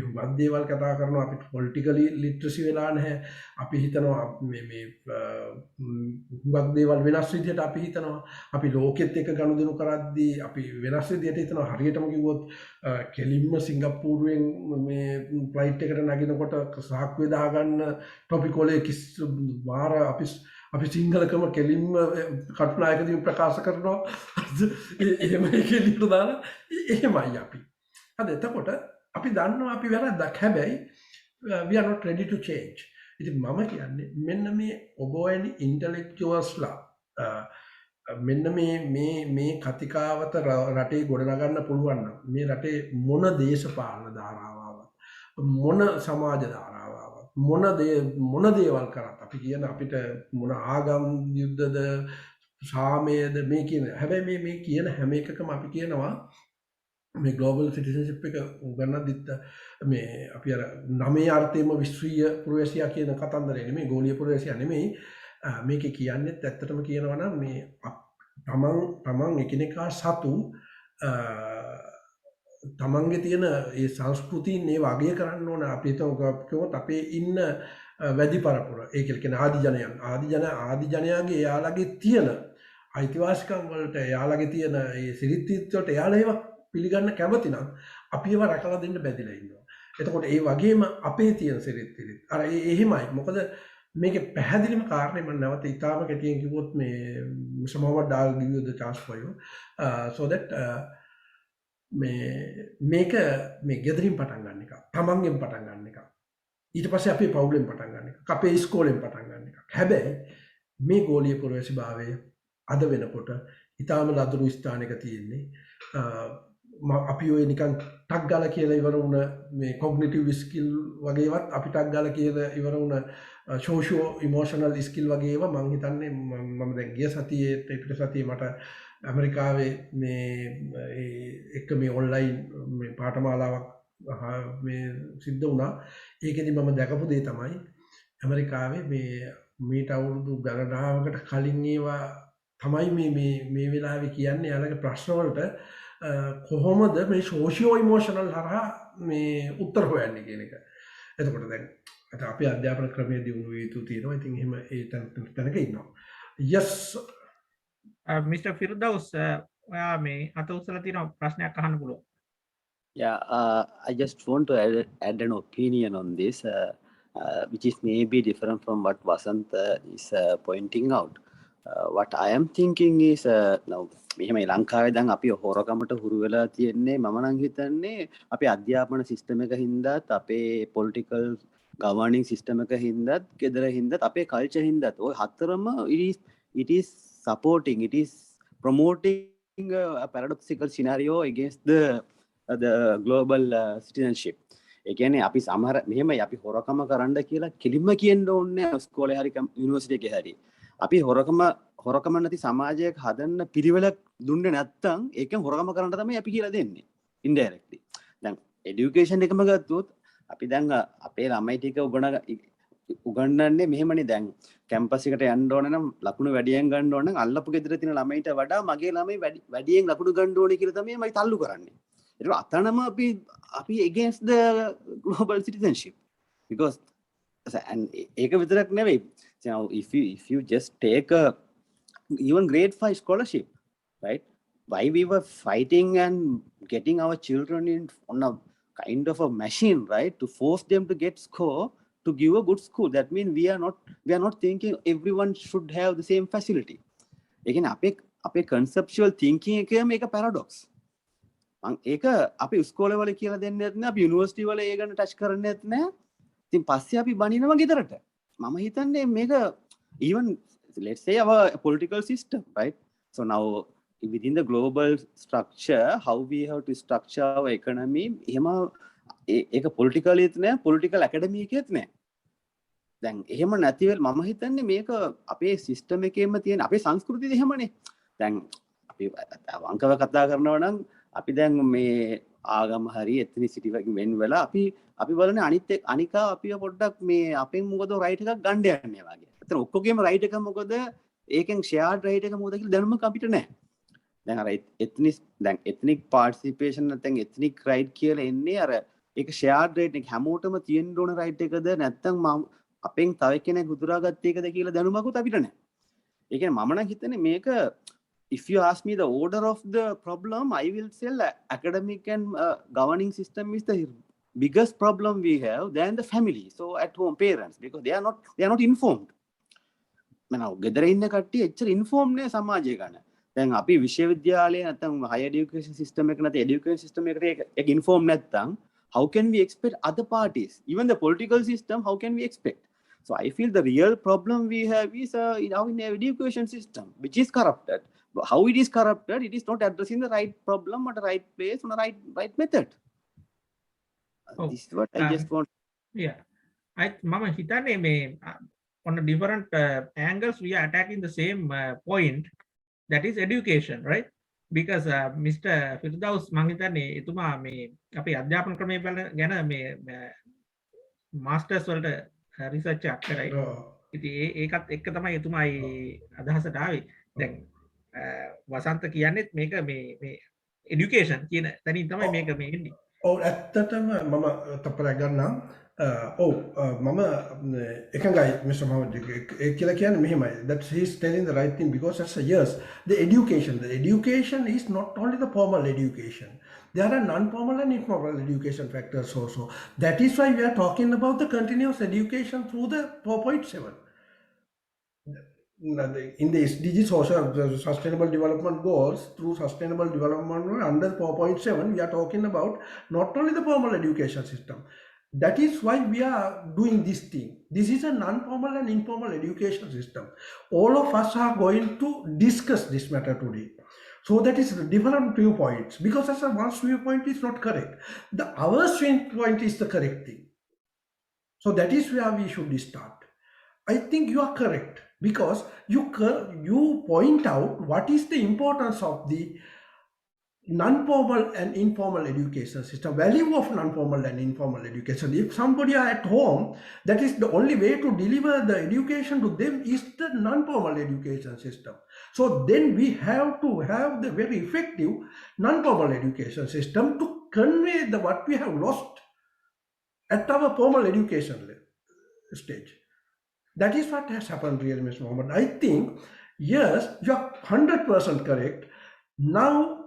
හුඟක් දේවල් කතා කරනවා අපිට පොලිටිකලි ලිටරසි වෙලා නැහැ අපි හිතනවා මේ හුඟක් දේවල් වෙනස් විදියට අපි හිතනවා අපි ලෝකෙත් එක්ක ගනුදෙනු කරද්දී අපි වෙනස් විදියට හිතනවා හරියටම කිව්වොත් කෙලින්ම සිංගප්පූරුවෙන් මේ ෆ්ලයිට් එකට නගිනකොට සාක්කුවේ දාගන්න ටොපික් වල වාර අපි සිංහලකම කෙලින්ම කටුනායකදී ප්‍රකාශ කරනවා එහෙම කෙලින්ට දාලා එහෙමයි අපි. හරි එතකොට අපි දන්නවා අපි වැරද්දක් හැබැයි we are not ready to change. ඉතින් මම කියන්නේ මෙන්න මේ ඔබ වැනි ඉන්ටෙලෙක්චුවල්ස්ලා මෙන්න මේ කතිකාවත රටේ ගොඩනගන්න පුළුවන් නම් මේ රටේ මොන දේශපාලන ධාරාවක් මොන සමාජ ධාරාවක් මොන දේවල් කරත් අපි කියන අපිට මොන ආගම් යුද්ධද සාමයේද මේ කියන හැබැයි මේ කියන හැම එකකම අපි කියනවා මේ ග්ලෝබල් සිටිසන්ෂිප් එක උගන්නද්දිත් මේ අපි අර නමේ අර්ථයෙන්ම විශ්වීය පුරවැසියා කියන කතන්දරේ නෙමෙයි ගෝලීය පුරවැසියා නෙමෙයි මේකේ කියන්නේත් ඇත්තටම කියනවා නම් මේ තමන් එකිනෙකා සතු තමන්ගේ තියෙන ඒ සංස්කෘතියින් ඒ වගේ කරන්න ඕන අපි හිතමු අපේ ඉන්න වැඩි පරපුර ඒ කියන්නේ ආදි ජනයාගේ එයාලගේ තියෙන අයිතිවාසිකම් වලට එයාලගේ තියෙන ඒ සිරිත් වලට එයාලා ඒවා පිළිගන්න කැමති නම් අපි ඒවා රැකලා දෙන්න බැඳිලා ඉන්නවා. එතකොට ඒ වගේම අපේ තියෙන සිරිත් අර එහෙමයි. මොකද මේකේ පැහැදිලිම කාරණේ මම නැවත ඉතාලම කෙටියෙන් කිව්වොත් මේ Mr. Mohammed Dal give you the chance for you so that මේක මේ ගෙදරින් පටන් ගන්න එක තමන්ගෙන් පටන් ගන්න එක ඊට පස්සේ අපේ පවුලෙන් පටන් ගන්න එක අපේ ඉස්කෝලෙන් පටන් ගන්න එක හැබැයි මේ ගෝලීය පුරවැසිභාවය අද වෙනකොට ඉතාලම ලදරු ස්ථානයක තියෙන්නේ අපි ඔය නිකන් ටක් ගාලා කියලා ඉවර වුණ මේ කොග්නිටිව් ස්කිල් වගේවත් අපි ටක් ගාලා කියලා ඉවර වුණ සෝෂියෝ ඉමෝෂනල් ස්කිල් වගේ ඒවා මම හිතන්නේ මම දැන් ගිය සතියේ පිට සතියේ මට ඇමරිකාවේ මේ එක මේ ඔන්ලයින් මේ පාඨමාලාවක් මේ සිද්ධ වුණා. ඒකෙදි මම දැකපු දේ තමයි ඇමරිකාවේ මේට අවුරුදු ගණනාවකට කලින් ඒවා තමයි මේ වෙලාවේ කියන්නේ යාළගේ ප්‍රශ්න වලට කොහොමද මේ සෝෂියෝ ඉමෝෂනල් හරහා මේ උත්තර හොයන්නේ කියන එක. එතකොට දැන් අපේ අධ්‍යාපන ක්‍රමයේ දියුණු වෙ යුතු තියෙනවා. ඉතින් එහෙම ඒ තැනක ඉන්නවා. yes Mr. Firdaus ඔයා මේ අත උස්සලා තියෙන ප්‍රශ්නයක් අහන්න පුළුවන්. Yeah, I just want to add an opinion on this, which is maybe different from what Vasant is pointing out. what I am thinking is now මෙහෙම ලංකාවේ දැන් අපි හොරකමට හුරු වෙලා තියෙන්නේ මම නම් හිතන්නේ අපේ අධ්‍යාපන සිස්ටම් එක හින්දාත් අපේ පොලිටිකල් ගවර්නින් සිස්ටම් එක හින්දාත් ගෙදර හින්දාත් අපේ කල්චර් හින්දාත් ඔය හතරම it is supporting, it is promoting a paradoxical scenario against the global citizenship. ඒ කියන්නේ අපි සමහර මෙහෙමයි අපි හොරකම කරන්න කියලා කෙලින්ම කියන්න ඕනේ ඉස්කෝලේ හරි යුනිවර්සිටි එකේ හරි. අපි හොරකම නැති සමාජයක් හදන්න පිළිවෙලක් දුන්නේ නැත්නම් ඒකෙන් හොරකම කරන්න තමයි අපි කියලා දෙන්නේ ඉන්ඩයරෙක්ට්ලි. දැන් এডুকেෂන් එකම ගත්තොත් අපි දැන් අපේ ළමයි ටික උගන්වන්නේ මෙහෙමනේ දැන් කැම්පස් එකට යන්න ඕන නම් ලකුණු වැඩියෙන් ගන්න ඕන නම් අල්ලපු ගෙදර තියෙන ළමයිට වඩා මගේ ළමයි වැඩියෙන් ලකුණු ගන්න ඕනේ කියලා තමයි මම තල්ලු කරන්නේ. ඒක අතනම අපි against the global citizenship because and ඒක විතරක් නෙවෙයි. Now if you just take a even grade 5 scholarship, right? Why we were fighting and getting our children in on a kind of a machine, right? To force them to get score to give a good school. That means we are not thinking everyone should have the same facility. Again, අපේ conceptual thinking එකේ මේක paradox. ඒක අපි ඉස්කෝලේ වල කියලා දෙන්නේ නැත්නම් අපි යුනිවර්සිටි වල ඒ ගැන ටච් කරන්නේ නැත්නම් ඉතින් පස්සේ අපි බනිනවා ගෙදරට. මම හිතන්නේ මේක even let's say our political system, right? So now within the global structure, how we have to structure our economy, එහෙම ඒක political එකත් නෑ, political academy එකත් නෑ. දැන් එහෙම නැති වෙල මම හිතන්නේ මේක අපේ සිස්ටම් එකේම තියෙන අපේ සංස්කෘතිය එහෙමනේ. දැන් අපි වංකව කතා කරනවා නම් අපි දැන් මේ ආගම හරි එත්නිසිටි වෙන් වෙලා අපි බලන්නේ අනිකා අපි පොඩ්ඩක් මේ අපෙන් මොකද රයිට් එකක් ගන්න යන්නේ වගේ. එතන ඔක්කොගේම රයිට් එක මොකද ඒකෙන් ෂෙයාර්ඩ් රයිට් එක මොකද කියලා දැනුමක් අපිට නැහැ. දැන් අර එත්නික් පාර්ටිසිපේෂන් නැත්නම් එත්නික් රයිට් කියලා එන්නේ අර ඒක ෂෙයාර්ඩ් රයිට් එක හැමෝටම තියෙන්න ඕන රයිට් එකද නැත්නම් අපෙන් තව කෙනෙක් උදුරාගත්ත එකද කියලා දැනුමකුත් අපිට නැහැ. ඒ කියන්නේ මම නම් හිතන්නේ මේක if you ask me the order of the problem, I will say academic and governing system is the biggest problem we have than the family. So at home parents, because they are not informed. Now, ගෙදර ඉන්න කට්ටිය එච්චර informed නේ සමාජය ගැන. දැන් අපි විශ්වවිද්‍යාලේ නැත්නම් higher education system එක නැත්නම් education system එකට informed නැත්නම් how can we expect other parties, even the political system, how can we expect? So I feel the real problem we have is in our education system, which is corrupted. How it is corrupted, it is not addressing the right problem or the right place or the right method. Oh, this is what I just want. Yeah, mama hitane me on a different angles we are attacking the same point, that is education, right? Because Mr. Firdaus මං හිතන්නේ එතුමා මේ අපේ අධ්‍යාපන ක්‍රමය ගැන මේ masters වලට රිසර්ච් එකක් කරයි. ඉතින් ඒකත් එක්ක තමයි එතුමා මේ අදහසට ආවේ. දැන් වසන්ත කියන්නේත් මේක මේ education කියන තැනින් තමයි මේක මේ එන්නේ. ඔව් ඇත්තටම මම තප්පරයක් ගන්නම්. මම එකඟයි මිස්ටර් මොහමඩ් ඒ කියලා කියන්නේ මෙහෙමයි. That he is telling the right thing because as a yes, the education is not only the formal education. There are non-formal and informal education factors also. That is why we are talking about the continuous education through the 4.7. In the SDG Sustainable Development Goals, through Sustainable Development under 4.7, we are talking about not only the formal education system. That is why we are doing this thing. This is a non-formal and informal education system. All of us are going to discuss this matter today. So that is different viewpoints, because as one's viewpoint is not correct. Our viewpoint is the correct thing. So that is where we should start. I think you are correct, because you point out what is the importance of the non-formal and informal education system, value of non-formal and informal education. If somebody are at home, that is the only way to deliver the education to them is the non-formal education system. So then we have to have the very effective non-formal education system to convey what we have lost at our formal education stage. That is what has happened really, Mr. Mohammed. I think, yes, you are 100% correct. Now,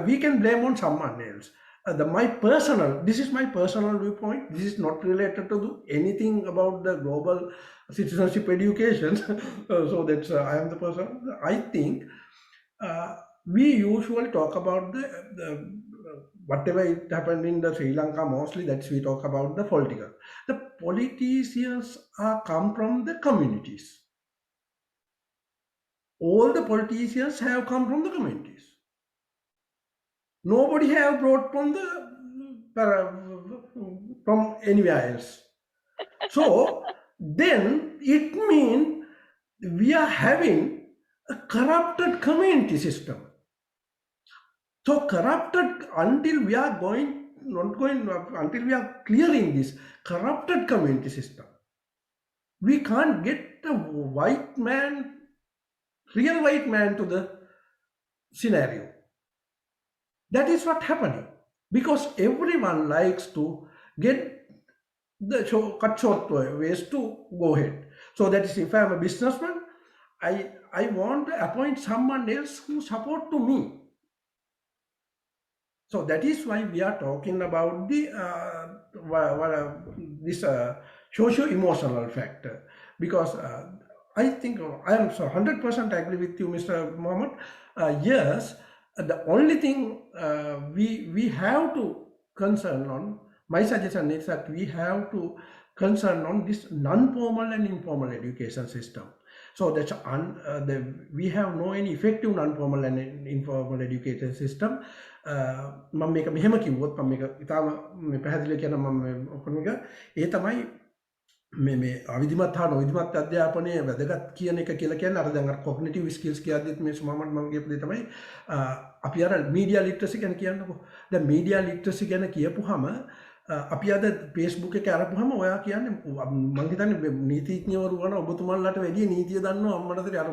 we can blame on someone else. this is my personal viewpoint. This is not related to anything about the global citizenship education. So that's I am the person. I think we usually talk about the whatever it happened in the Sri Lanka. Mostly that's we talk about the political. The politicians are come from the communities. All the politicians have come from the communities. Nobody have brought from anywhere else. So then it means we are having a corrupted community system. So corrupted until we are until we are clearing this corrupted community system. We can't get a real white man to the scenario. That is what happening, because everyone likes to get the cut short ways to go ahead. So that is, if I am a businessman, I want to appoint someone else who support to me. So that is why we are talking about the this socio-emotional factor, because I think I am 100% agree with you, Mr. Mohammed. Yes, the only thing we have to concern on, my suggestion is that we have to concern on this non-formal and informal education system. So that's we have no any effective non-formal and informal education system. මම මේක මෙහෙම කිව්වොත් මම මේක ඉතාලම පැහැදිලිව කියන මම ඔක්කොම එක ඒ තමයි මේ අවිධිමත් හා නොවිධිමත් අධ්‍යාපනයේ වැදගත් කියන එක කියලා කියන්නේ අර දැන් අර කොග්නිටිව් ස්කිල්ස් කියද්දිත් මේ සුමාමත් මම කියපු දේ තමයි අපි අර මීඩියා ලිටරසි ගැන කියන්නකෝ. දැන් මීඩියා ලිටරසි ගැන කියපුවාම අපි අද Facebook එක අරපුවාම ඔයා කියන්නේ මම හිතන්නේ නීතිඥවරු වුණා ඔබතුමාලාට වැඩි නීතිය දන්නවා අම්මටද අර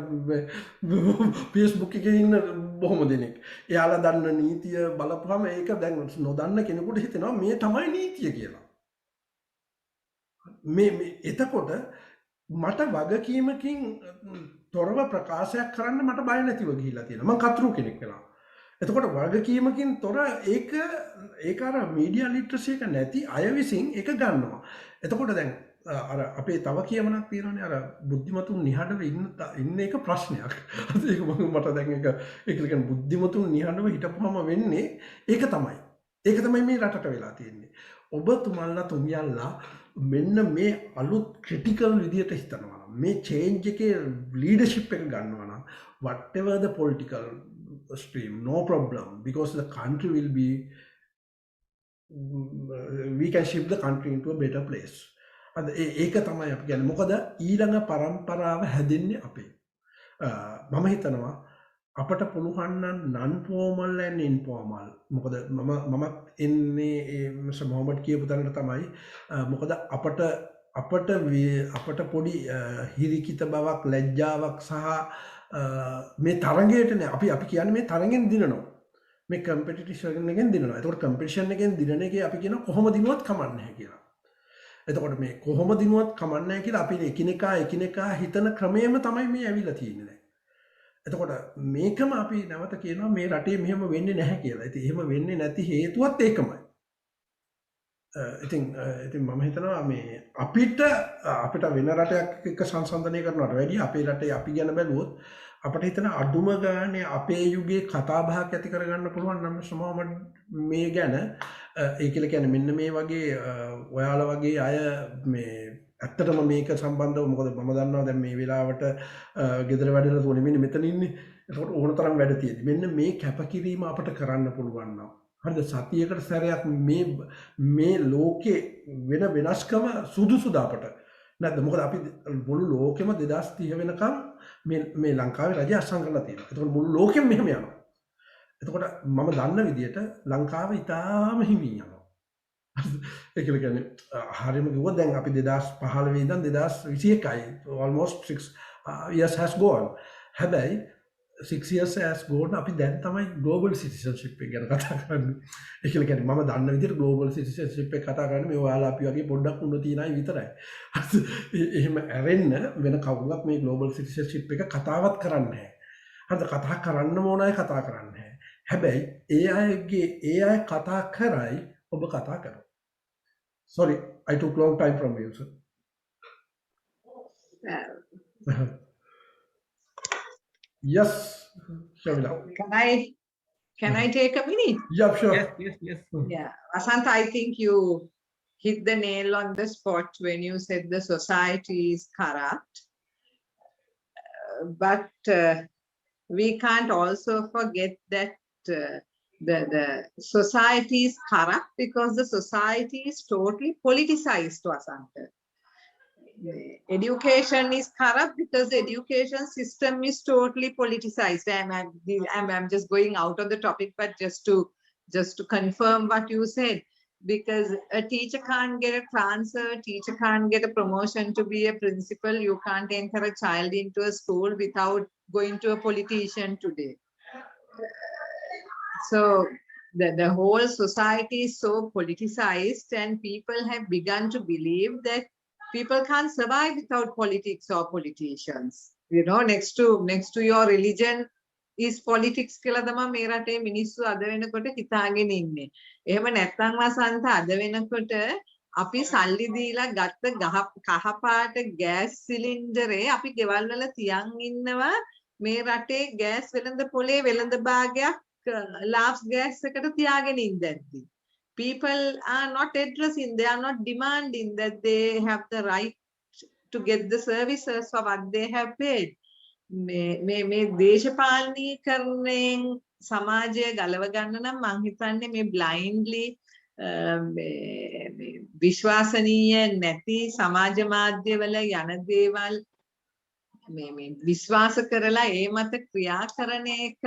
Facebook එකේ ඉන්න බොහොම දෙනෙක්. එයාලා දන්න නීතිය බලපුවාම ඒක දැන් නොදන්න කෙනෙකුට හිතෙනවා මේ තමයි නීතිය කියලා. මේ එතකොට මට වගකීමකින් තොරව ප්‍රකාශයක් කරන්න මට බය නැතිව ගිහිල්ලා තියෙනවා. මම කතරු කෙනෙක් වෙලා. එතකොට වගකීමකින් තොර ඒක අර මීඩියා ලිටරසි එක නැති අය විසින් ඒක ගන්නවා. එතකොට දැන් අර අපේ තව කියමනක් තියෙනවානේ අර බුද්ධිමතුන් නිහඬව ඉන්න එක ප්‍රශ්නයක්. ඒක මට දැන් ඒක කියන්නේ බුද්ධිමතුන් නිහඬව හිටපුවම වෙන්නේ ඒක තමයි. ඒක තමයි මේ රටට වෙලා තියෙන්නේ. ඔබතුමන්ලා තුමියල්ලා මෙන්න මේ අලුත් ක්‍රිටිකල් විදියට හිතනවා නම් මේ චේන්ජ් එකේ ලීඩර්ෂිප් එක ගන්නවා නම් whatever the political stream, no problem, because the country will be, we can shift the country into a better place. And ඒක තමයි අපි කියන්නේ. මොකද ඊළඟ පරම්පරාව හැදෙන්නේ අපේ. මම හිතනවා අපට පුළුවන් නම් non formal and informal. මොකද මම එන්නේ මිස්ටර් මොහමඩ් කියපු තැනට තමයි. මොකද අපට පොඩි හිරිකිත බවක් ලැජ්ජාවක් සහ මේ තරගයටනේ අපි කියන්නේ මේ තරගෙන් දිනනවා. මේ කම්පිටිෂන් එකෙන් දිනනවා. ඒතකොට කම්පිටිෂන් එකෙන් දිනන එකේ අපි කියන කොහොම දිනුවත් කමන්නේ නැහැ කියලා. එතකොට මේ කොහොම දිනුවත් කමන්නේ නැහැ කියලා අපි එකිනෙකා හිතන ක්‍රමයේම තමයි මේ ඇවිල්ලා තියෙන්නේ දැන්. එතකොට මේකම අපි නැවත කියනවා මේ රටේ මෙහෙම වෙන්නේ නැහැ කියලා. ඉතින් එහෙම වෙන්නේ නැති හේතුවත් ඒකමයි. ඉතින් මම හිතනවා මේ අපිට වෙන රටයක් එක්ක සංසන්දනය කරනවට වැඩිය අපේ රටේ අපි ගැන බැලුවොත් අපිට හිතන අඩුම ගානේ අපේ යුගයේ කතා බහක් ඇති කරගන්න පුළුවන් නම් සමහරවිට මේ ගැන ඒ කියලා කියන්නේ මෙන්න මේ වගේ ඔයාලා වගේ අය මේ ඇත්තටම මේක සම්බන්ධව මොකද මම දන්නවා දැන් මේ වෙලාවට ගෙදර වැඩලා තෝනේ මෙන්න මෙතන ඉන්නේ. ඒකට ඕන තරම් වැඩ තියෙදි. මෙන්න මේ කැපකිරීම අපිට කරන්න පුළුවන් නම් හරිද සතියකට සැරයක් මේ ලෝකේ වෙන වෙනස්කම සුදුසුද අපට නැද්ද? මොකද අපි මුළු ලෝකෙම 2030 වෙනකම් මේ ලංකාවේ රජය අත්සන් කරලා තියෙනවා. ඒතකොට මුළු ලෝකෙම මෙහෙම යනවා. එතකොට මම දන්න විදිහට ලංකාව ඉතාම හිමින් යනවා. ඒ කියන්නේ හරියම කිව්වොත් දැන් අපි 2015 ඉඳන් 2021යි almost 6 years has gone. හැබැයි 6 years has gone අපි දැන් තමයි global citizenship එක ගැන කතා කරන්නේ. ඒ කියන්නේ මම දන්න විදිහට global citizenship එක කතා කරන්නේ මේ ඔයාලා අපි වගේ පොඩ්ඩක් උන්න තියන අය විතරයි. එහෙම ඇරෙන්න වෙන කවුරුත් මේ global citizenship එක කතාවත් කරන්නේ නැහැ. හරිද? කතා කරන්න ඕන අය කතා කරන්නේ නැහැ. හැබැයි ඒ අයගේ ඒ අය කතා කරයි ඔබ කතා කර. Sorry, I took long time from you, sir. Yes, Shamila. Can I take a minute? Yeah, sure. Yes. Yeah, Vasant, I think you hit the nail on the spot when you said the society is corrupt. But we can't also forget that the society is corrupt because the society is totally politicized, Vasant. Education is corrupt because the education system is totally politicized. I'm just going out of the topic, but just to confirm what you said, because a teacher can't get a transfer, teacher can't get a promotion to be a principal, you can't enter a child into a school without going to a politician today. So the whole society is so politicized, and people have begun to believe that people can't survive without politics or politicians. You know, next to your religion is politics කියලා තමයි මේ රටේ මිනිස්සු අද වෙනකොට හිතාගෙන ඉන්නේ. එහෙම නැත්නම් වසන්ත අද වෙනකොට අපි සල්ලි දීලා ගත්ත කහපාට ගෑස් සිලින්ඩරේ අපි ගෙවල් වල තියන් ඉන්නවා මේ රටේ ගෑස් වෙළඳ පොලේ වෙළඳ භාගයක් ලාෆ්ස් ගෑස් එකට තියාගෙන ඉඳද්දි. People are not addressing, they are not demanding that they have the right to get the services for what they have paid. මේ දේශපාලනීකරණයෙන් සමාජය ගලව ගන්න නම් මං හිතන්නේ මේ blindly විශ්වාසනීය නැති සමාජ මාධ්‍යවල යන දේවල් මේ විශ්වාස කරලා ඒ මත ක්‍රියා කරන එක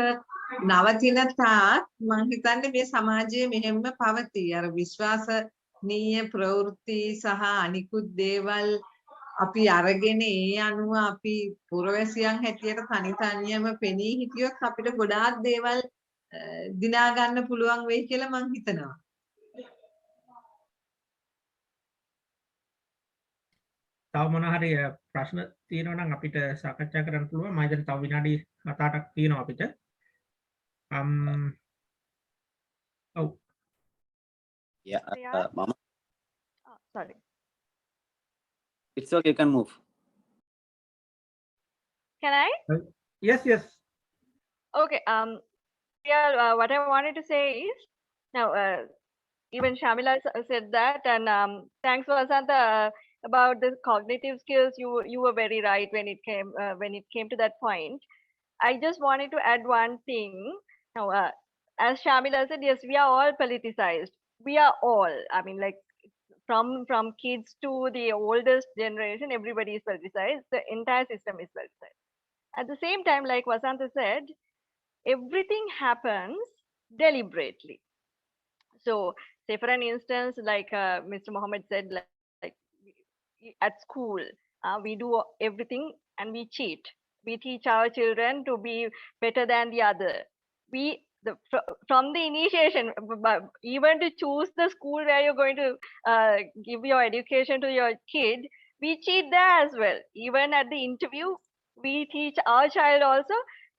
නවතින තාක් මං හිතන්නේ මේ සමාජයේ මෙහෙම පවතී. අර විශ්වාසනීය ප්‍රවෘත්ති සහ අනිකුත් දේවල් අපි අරගෙන ඒ අනුව අපි පුරවැසියන් හැටියට තනි තනියම පෙනී හිටියොත් අපිට ගොඩාක් දේවල් දිනා ගන්න පුළුවන් වෙයි කියලා මං හිතනවා. තව මොන හරි ප්‍රශ්න තියෙනවා නම් අපිට සාකච්ඡා කරන්න පුළුවන්. මම හිතන්නේ තව විනාඩි 7-8ක් තියෙනවා අපිට. ඔව්. Yeah. මම Sorry. it's okay, you can move. Can I? Yes. Okay. Yeah. What I wanted to say is now. Even Shamila said that, and thanks Vasanta about the cognitive skills. You were very right when it came to that point. I just wanted to add one thing. Now, as Shamila said, yes, we are all politicized. We are all. I mean, like from kids to the oldest generation, everybody is politicized. The entire system is politicized. At the same time, like Vasanta said, everything happens deliberately. So, say for an instance, like Mr. Mohammed said, like at school, we do everything and we cheat. We teach our children to be better than the other. From the initiation, even to choose the school where you're going to give your education to your kid, we cheat there as well. Even at the interview, we teach our child also,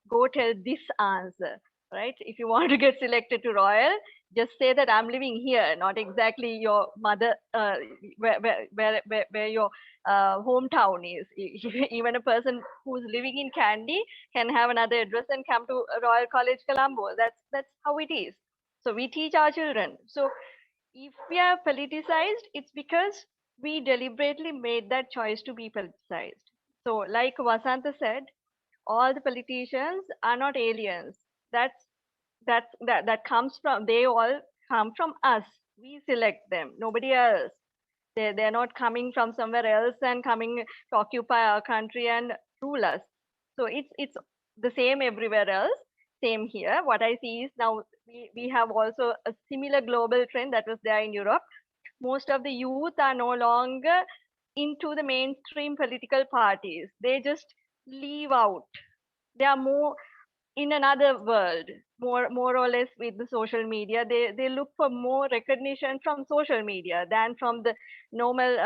go tell this answer, right? If you want to get selected to Royal, just say that I'm living here, not exactly your mother, where your hometown is. Even a person who's living in Kandy can have another address and come to Royal College Colombo. That's how it is. So we teach our children. So if we are politicized, it's because we deliberately made that choice to be politicized. So like Vasanta said, all the politicians are not aliens. That comes from, they all come from us. We select them, nobody else. They're not coming from somewhere else and coming to occupy our country and rule us. So it's the same everywhere else, same here. What I see is now we have also a similar global trend that was there in Europe. Most of the youth are no longer into the mainstream political parties. They just leave out. They are more in another world, more or less with the social media. They look for more recognition from social media than from the normal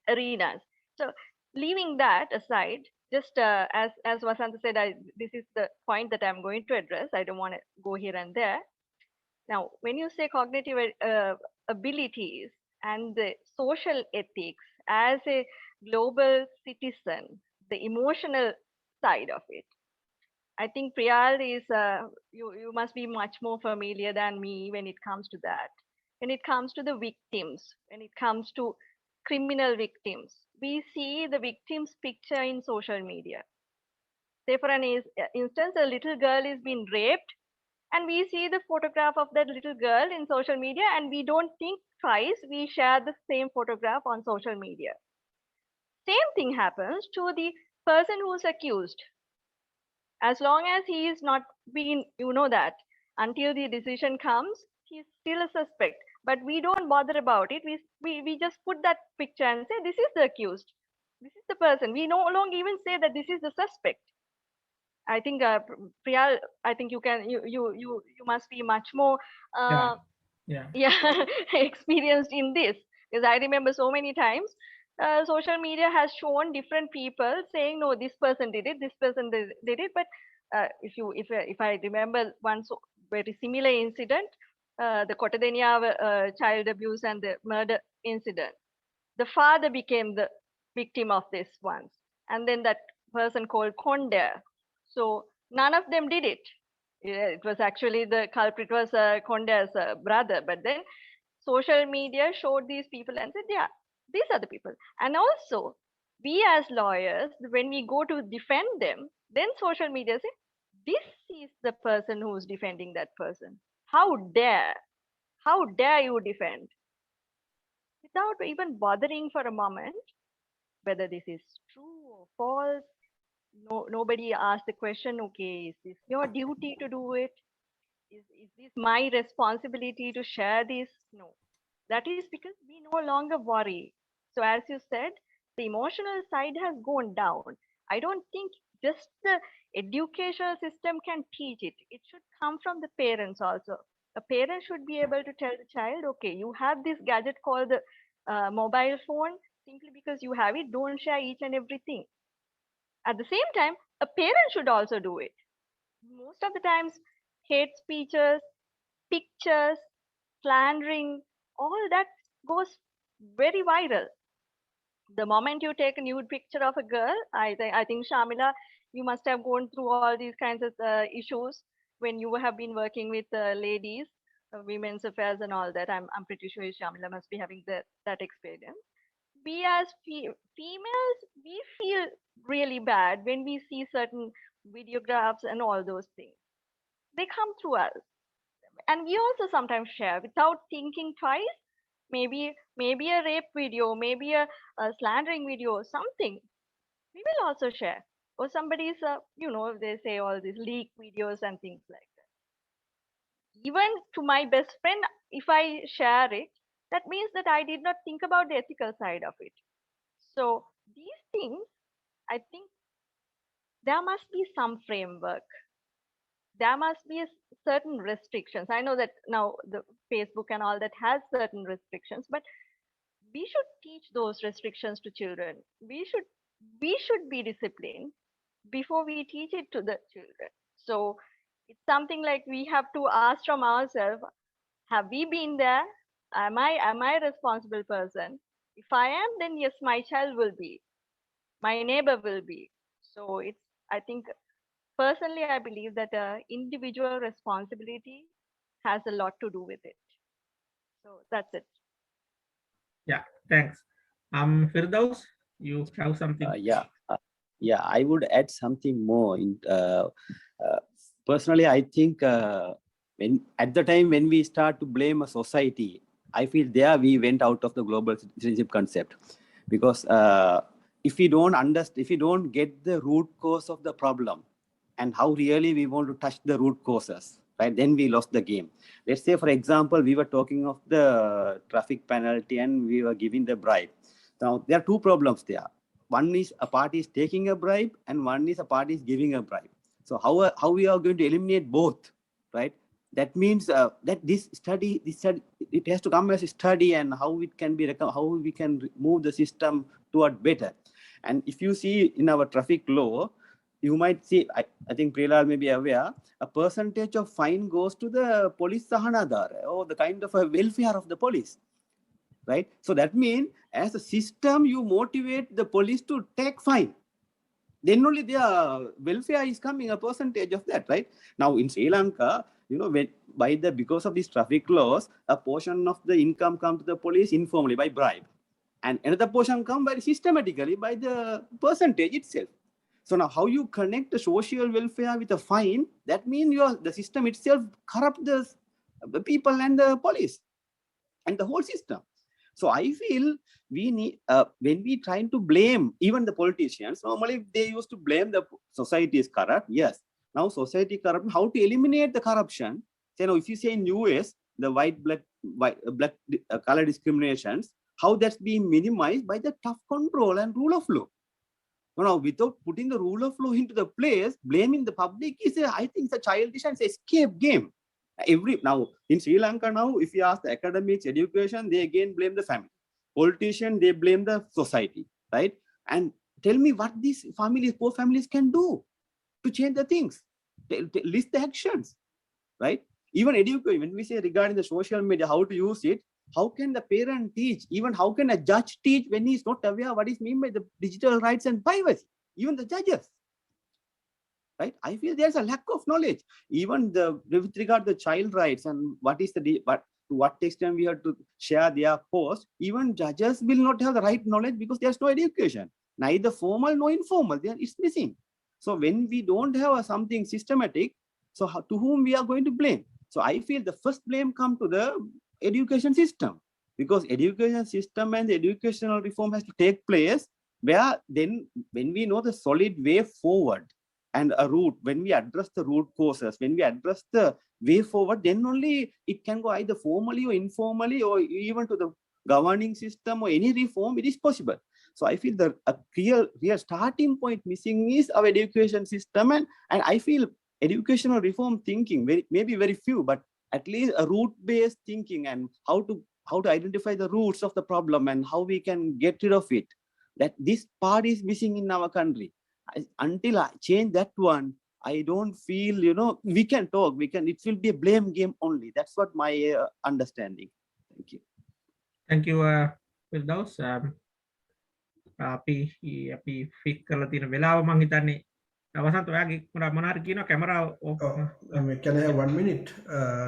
arenas. So leaving that aside, just as Vasanta said, this is the point that I'm going to address. I don't want to go here and there. Now, when you say cognitive abilities and the social ethics as a global citizen, the emotional side of it, I think Priyal is, you must be much more familiar than me when it comes to that. When it comes to the victims, when it comes to criminal victims, we see the victim's picture in social media. Say for an instance, a little girl is being raped and we see the photograph of that little girl in social media and we don't think twice, we share the same photograph on social media. Same thing happens to the person who's accused. As long as he is not being, you know, that until the decision comes, he's still a suspect, but we don't bother about it. We just put that picture and say this is the accused, this is the person. We no longer even say that this is the suspect. I think Priyal, I think you must be much more experienced in this, because I remember so many times social media has shown different people saying no, this person did it, this person did it, but if I remember one very similar incident, the Kotadeniya child abuse and the murder incident, the father became the victim of this once, and then that person called Konda. So none of them did it. It was actually the culprit was Konda's brother, but then social media showed these people and said, yeah, these are the people. And also, we as lawyers, when we go to defend them, then social media say, this is the person who's defending that person. How dare you defend? Without even bothering for a moment whether this is true or false. Nobody asked the question, okay, is this your duty to do it? Is this my responsibility to share this? No. That is because we no longer worry. So as you said, the emotional side has gone down. I don't think just the educational system can teach it. It should come from the parents also. A parent should be able to tell the child, okay, you have this gadget called the mobile phone. Simply because you have it, don't share each and everything. At the same time, a parent should also do it. Most of the times, hate speeches, pictures, slandering, all that goes very viral. The moment you take a nude picture of a girl, I think Shamila, you must have gone through all these kinds of issues when you have been working with ladies, women's affairs and all that. I'm pretty sure Shamila must be having that experience. We as females, we feel really bad when we see certain videographs and all those things. They come through us. And we also sometimes share without thinking twice. Maybe a rape video, maybe a slandering video, something. We will also share. Or somebody's, they say all these leak videos and things like that. Even to my best friend, if I share it, that means that I did not think about the ethical side of it. So these things, I think there must be some framework. There must be certain restrictions. I know that now the Facebook and all that has certain restrictions, but we should teach those restrictions to children. We should be disciplined before we teach it to the children. So it's something like we have to ask from ourselves, have we been there? Am I a responsible person? If I am, then yes, my child will be. My neighbor will be. So I think personally, I believe that individual responsibility has a lot to do with it. So that's it. Yeah, thanks. Firdaus, you have something? Yeah, I would add something more. Personally, I think when at the time when we start to blame a society, I feel there we went out of the global citizenship concept, because if we don't get the root cause of the problem and how really we want to touch the root causes, right, then we lost the game. Let's say, for example, we were talking of the traffic penalty and we were giving the bribe. Now, there are two problems there. One is a party is taking a bribe and one is a party is giving a bribe. So how we are going to eliminate both, right? That means that this study, it has to come as a study, and how it can be, how we can move the system toward better. And if you see in our traffic law, you might see, I think Prelal may be aware, a percentage of fine goes to the police sahanadara, or the kind of a welfare of the police, right? So that means as a system, you motivate the police to take fine. Then only their welfare is coming a percentage of that, right? Now in Sri Lanka, because of these traffic laws, a portion of the income come to the police informally by bribe, and another portion come very systematically by the percentage itself. So now how you connect the social welfare with a fine, that means the system itself corrupt the people and the police and the whole system. So I feel we need, when we trying to blame even the politicians, normally they used to blame the society is corrupt. Yes. Now society corrupt, how to eliminate the corruption? So if you say in US, the black color discriminations, how that's being minimized by the tough control and rule of law. Now, without putting the rule of law into the place, blaming the public is, I think, it's a childish and it's escape game. Now in Sri Lanka now, if you ask the academics, education, they again blame the family. Politician, they blame the society, right? And tell me what these poor families can do to change the things. List the actions, right? Even education, when we say regarding the social media, how to use it, how can the parent teach? Even how can a judge teach when he's not aware what is meant by the digital rights and privacy? Even the judges, right? I feel there's a lack of knowledge. Even with regard to the child rights and to what extent we have to share their post, even judges will not have the right knowledge because there's no education, neither formal nor informal. It's missing. So when we don't have something systematic, so to whom we are going to blame? So I feel the first blame come to the education system, because education system and the educational reform has to take place, where then when we know the solid way forward and a route, when we address the root causes, when we address the way forward, then only it can go either formally or informally, or even to the governing system or any reform, it is possible. So I feel a real starting point missing is our education system, and I feel educational reform thinking, maybe very few, but at least a root-based thinking and how to identify the roots of the problem and how we can get rid of it. That this part is missing in our country. Until I change that one, I don't feel, we can talk, it will be a blame game only. That's what my understanding. Thank you. Thank you, Firdaus. අපි ෆික් කරලා තියෙන වෙලාව මම හිතන්නේ වසන්ත ඔයාගේ මොනාර කියනවා කැමරාව Can I have 1 minute?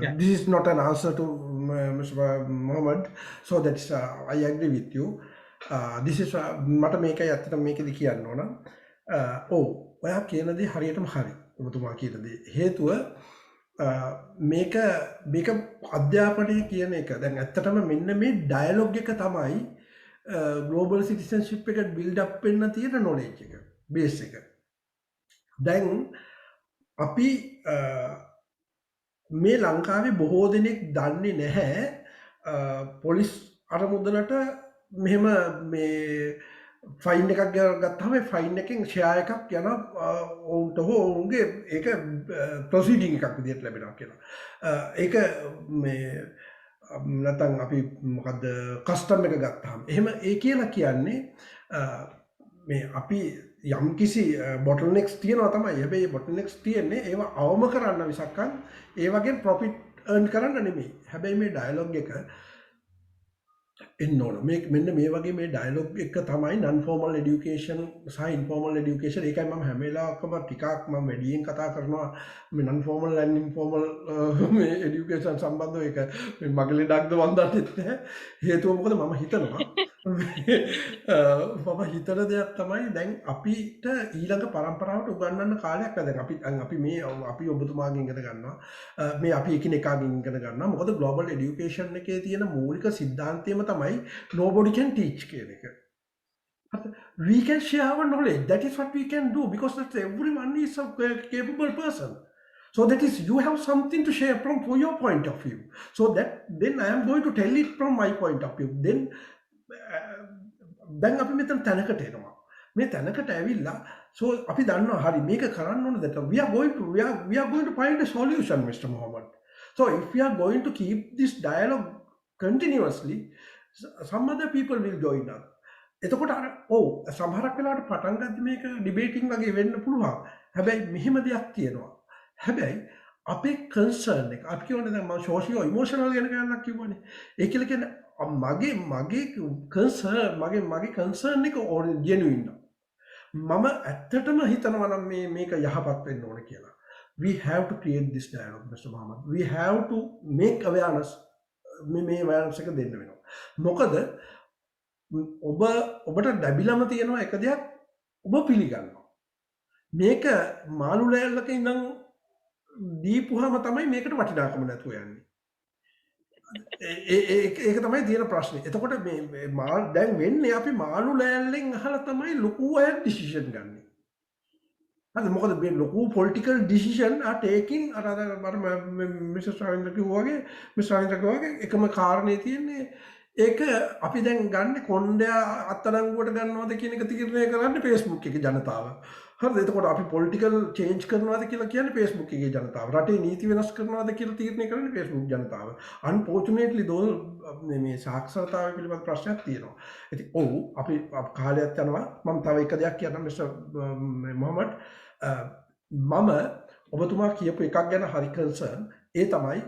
Yeah. This is not an answer to Mr. Mohammed, so that's I agree with you. This is මට මේකයි අත්තට මේකෙදි කියන්න ඕන. ඔයා කියන දේ හරියටම හරි. ඔබතුමා කියන දේ. හේතුව මේක අධ්‍යාපනය කියන එක දැන් ඇත්තටම මෙන්න මේ ඩයලොග් එක තමයි global citizenship එක build up වෙන්න තියෙන knowledge එක base එක. දැන් අපි මේ ලංකාවේ බොහෝ දෙනෙක් දන්නේ නැහැ පොලිස් අරමුදලට මෙහෙම මේ ෆයින් එකක් ගත්තාම ෆයින් එකෙන් ෂෙයා එකක් යන ඔවුන්ට හෝ ඔවුන්ගේ ඒක ප්‍රොසීඩින් එකක් විදිහට ලැබෙනවා කියලා. ඒක මේ නැත්නම් අපි මොකද්ද කස්ටම් එක ගත්තාම එහෙම ඒ කියලා කියන්නේ මේ අපි යම් කිසි බොටල්නෙක්ස් තියෙනවා තමයි. හැබැයි බොටල්නෙක්ස් තියෙන්නේ ඒවා අවම කරන්න මිසක් ඒ වගේ ප්‍රොෆිට් earn කරන්න නෙමෙයි. හැබැයි මේ ඩයලොග් එක එන්න ඕන. මෙන්න මේ වගේ මේ ඩයලොග් එක තමයි non formal education සහ informal education. ඒකයි මම හැම වෙලාවකම ටිකක් මම වැඩියෙන් කතා කරනවා මේ non formal and informal මේ education සම්බන්ධව. ඒක මේ මගේ ලඩක්ද මන් දන්නේ නැහැ. හේතුව මොකද මම හිතනවා මම හිතන දෙයක් තමයි දැන් අපිට ඊළඟ පරම්පරාවට උගන්වන්න කාලයක් නැහැ. අපි මේ අපි ඔබතුමාගෙන් ඉගෙන ගන්නවා. මේ අපි එකිනෙකාගෙන් ඉගෙන ගන්නවා. මොකද global education එකේ තියෙන මූලික સિદ્ધාන්තයම තමයි nobody can teach කියන එක. We can share our knowledge. That is what we can do, because that everyone is a capable person. So that is, you have something to share from your point of view. So that then I am going to tell it from my point of view. දැන් අපි මෙතන තැනකට එනවා. මේ තැනකට ඇවිල්ලා so අපි දන්නවා හරි මේක කරන්න ඕන that we are going to find a solution, Mr. Mohammed. So if we are going to keep this dialogue continuously, some other people will join us. එතකොට අර ඔව් සමහරක් වෙලාවට පටන් ගද්දි මේක ඩිබේටිං වගේ වෙන්න පුළුවන්. හැබැයි මෙහෙම දෙයක් තියෙනවා. හැබැයි අපේ කන්සර්න් එක අපි කියවනේ දැන් මම සෝෂියෝ ඉමෝෂනල් ගැන ගන්නක් කිව්වනේ. ඒ කියලා කියන්නේ මගේ කන්සර්න් එක ජෙනුයින්. මම ඇත්තටම හිතනවා නම් මේක යහපත් වෙන්න ඕන කියලා. We have to create this dialogue, Mr. Muhammad. We have to make awareness. මේ awareness එක දෙන්න වෙනවා. මොකද ඔබට ලැබිලම තියෙනවා එක දෙයක් ඔබ පිළිගන්නවා. මේක මාළු ලෑල්ලක ඉඳන් දීපුවාම තමයි මේකට වටිනාකම නැතුව යන්නේ. ඒක තමයි තියෙන ප්‍රශ්නේ. එතකොට මේ දැන් වෙන්නේ අපි මාළු ලෑල්ලෙන් අහලා තමයි ලොකු අය ඩිසිෂන් ගන්න. හරි මොකද මේ ලොකු පොලිටිකල් ඩිසිෂන් are taking අර මිස්ටර් ශාවින්ද්‍ර කිව්වාගේ එකම කාරණේ තියෙන්නේ ඒක අපි දැන් ගන්න කොණ්ඩයා අත්අඩංගුවට ගන්නවද කියන එක තීරණය කරන්නේ Facebook එකේ ජනතාව. හරිද? එතකොට අපි පොලිටිකල් චේන්ජ් කරනවාද කියලා කියන්නේ Facebook එකේ ජනතාව. රටේ නීති වෙනස් කරනවාද කියලා තීරණය කරන්නේ Facebook ජනතාව. Unfortunately මේ සාක්ෂරතාවය පිළිබඳ ප්‍රශ්නයක් තියෙනවා. ඉතින් ඔව් අපි කාලයක් යනවා. මම තව එක දෙයක් කියන්නම් මිස්ටර් මොහමඩ්. මම ඔබතුමා කියපු එකක් ගැන හරි කන්සර්න්. ඒ තමයි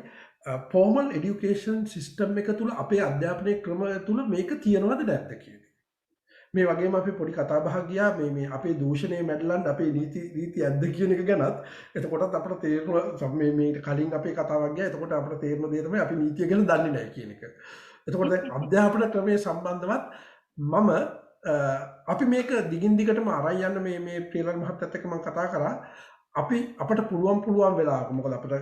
ෆෝමල් එඩියුකේෂන් සිස්ටම් එක තුළ අපේ අධ්‍යාපනය ක්‍රම තුළ මේක තියෙනවද නැද්ද කියන එක. මේ වගේම අපි පොඩි කතා බහක් ගියා මේ අපේ දූෂණය මැඩලන් අපේ නීති ඇද්ද කියන එක ගැනත්. එතකොටත් අපිට තේරෙනවා මේ කලින් අපේ කතාවක් ගියා. එතකොට අපිට තේරෙන දේ තමයි අපි නීතිය ගැන දන්නේ නැහැ කියන එක. එතකොට දැන් අධ්‍යාපන ක්‍රමයේ සම්බන්ධවත් මම අපි මේක දිගින් දිගටම අරන් යන්න මේ ප්‍රේලන් මහත්තයත් එක්ක මම කතා කරා. අපට පුළුවන් වෙලාවක මොකද අපිට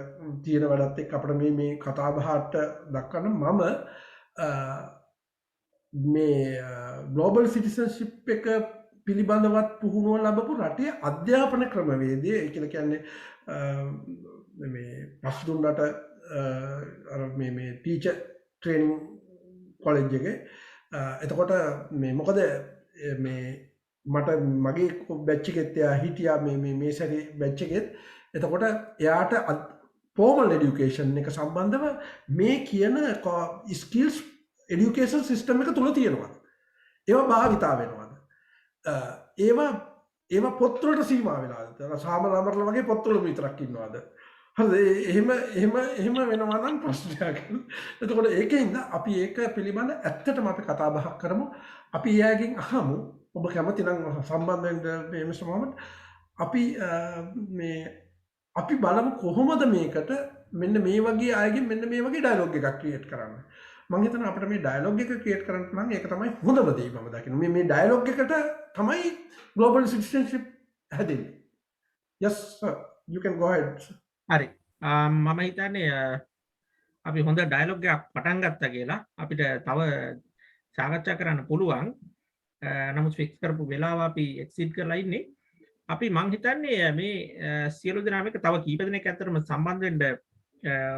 තියෙන වැඩත් එක්ක අපිට මේ කතා බහට දක්වන්න මම මේ ග්ලෝබල් සිටිසන්ෂිප් එක පිළිබඳවත් පුහුණුව ලැබපු රටේ අධ්‍යාපන ක්‍රමවේදය ඒ කියලා කියන්නේ මේ පස්දුන්නට අර මේ ටීචර් ට්‍රේනින් කොලෙජ් එකේ එතකොට මේ මොකද මේ මට මගේ බැච් එකෙත් එයා හිටියා මේ සැරේ බැච් එකෙත්. එතකොට එයාට ෆෝමල් එඩියුකේෂන් එක සම්බන්ධව මේ කියන ස්කිල්ස් එඩියුකේෂන් සිස්ටම් එක තුල තියෙනවා. ඒවා භාවිතා වෙනවාද? ඒවා පොත්වලට සීමා වෙලාද? සාමරාමරල වගේ පොත්වල විතරක් ඉන්නවද? හරිද? එහෙම වෙනවා නම් ප්‍රශ්නයක්. එතකොට ඒකෙන්ද අපි ඒක පිළිබඳ ඇත්තටම අපි කතා බහ කරමු. අපි එයාගෙන් අහමු ඔබ කැමති නම් සම්බන්ධ වෙන්න මේ මිස්ටර් මොහමඩ් අපි බලමු කොහොමද මේකට මෙන්න මේ වගේ අයගෙන් මෙන්න මේ වගේ ඩයලොග් එකක් ක්‍රියේට් කරන්න. මම හිතනවා අපිට මේ ඩයලොග් එක ක්‍රියේට් කරන්න නම් ඒක තමයි හොඳම දේ මම දකිනවා. මේ ඩයලොග් එකට තමයි ග්ලෝබල් සිටිසන්ෂිප් හැදෙන්නේ. Yes sir, you can go ahead. හරි. මම හිතන්නේ අපි හොඳ ඩයලොග් එකක් පටන් ගත්තා කියලා අපිට තව සාකච්ඡා කරන්න පුළුවන්. නමුත් ෆික්ස් කරපු වෙලාව අපි එක්සිට් කරලා ඉන්නේ. අපි මං හිතන්නේ මේ සියලු දෙනාම එක තව කීප දෙනෙක් ඇත්තටම සම්බන්ධ වෙන්න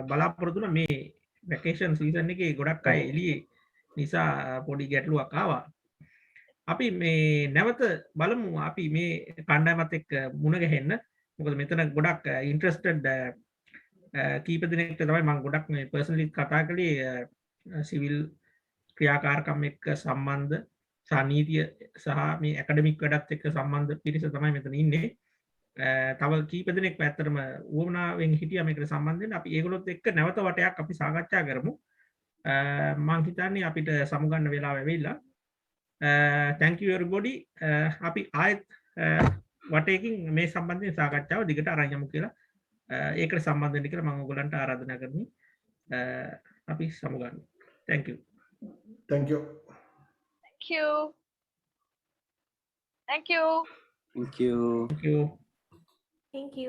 බලාපොරොත්තු වෙන මේ වැකේෂන් සීසන් එකේ ගොඩක් අය එළියේ නිසා පොඩි ගැටලුවක් ආවා. අපි මේ නැවත බලමු අපි මේ කණ්ඩායමත් එක්ක මුණ ගැහෙන්න. මොකද මෙතන ගොඩක් ඉන්ට්‍රෙස්ටඩ් කීප දෙනෙක්ට තමයි මම ගොඩක් මේ පර්සනලි කතා කළේ සිවිල් ක්‍රියාකාරකම් එක්ක සම්බන්ධ සානීතිය සහ මේ ඇකඩමික් වැඩත් එක්ක සම්බන්ධ පිරිස තමයි මෙතන ඉන්නේ. තව කීප දෙනෙක් ඇත්තටම උවමනාවෙන් හිටියා මේකට සම්බන්ධ වෙන්න. අපි ඒගොල්ලොත් එක්ක නැවත වටයක් අපි සාකච්ඡා කරමු. මම හිතන්නේ අපිට සමුගන්න වෙලාව වෙවිලා. thank you everybody. අපි ආයෙත් වටයකින් මේ සම්බන්ධයෙන් සාකච්ඡාව දිගට අරන් යමු කියලා ඒකට සම්බන්ධ වෙන්න කියලා මම ඔයගලන්ට ආරාධනා කරමි. අපි සමුගන්න. thank you. Thank you. Thank you. Thank you. Thank you. Thank you. Thank you.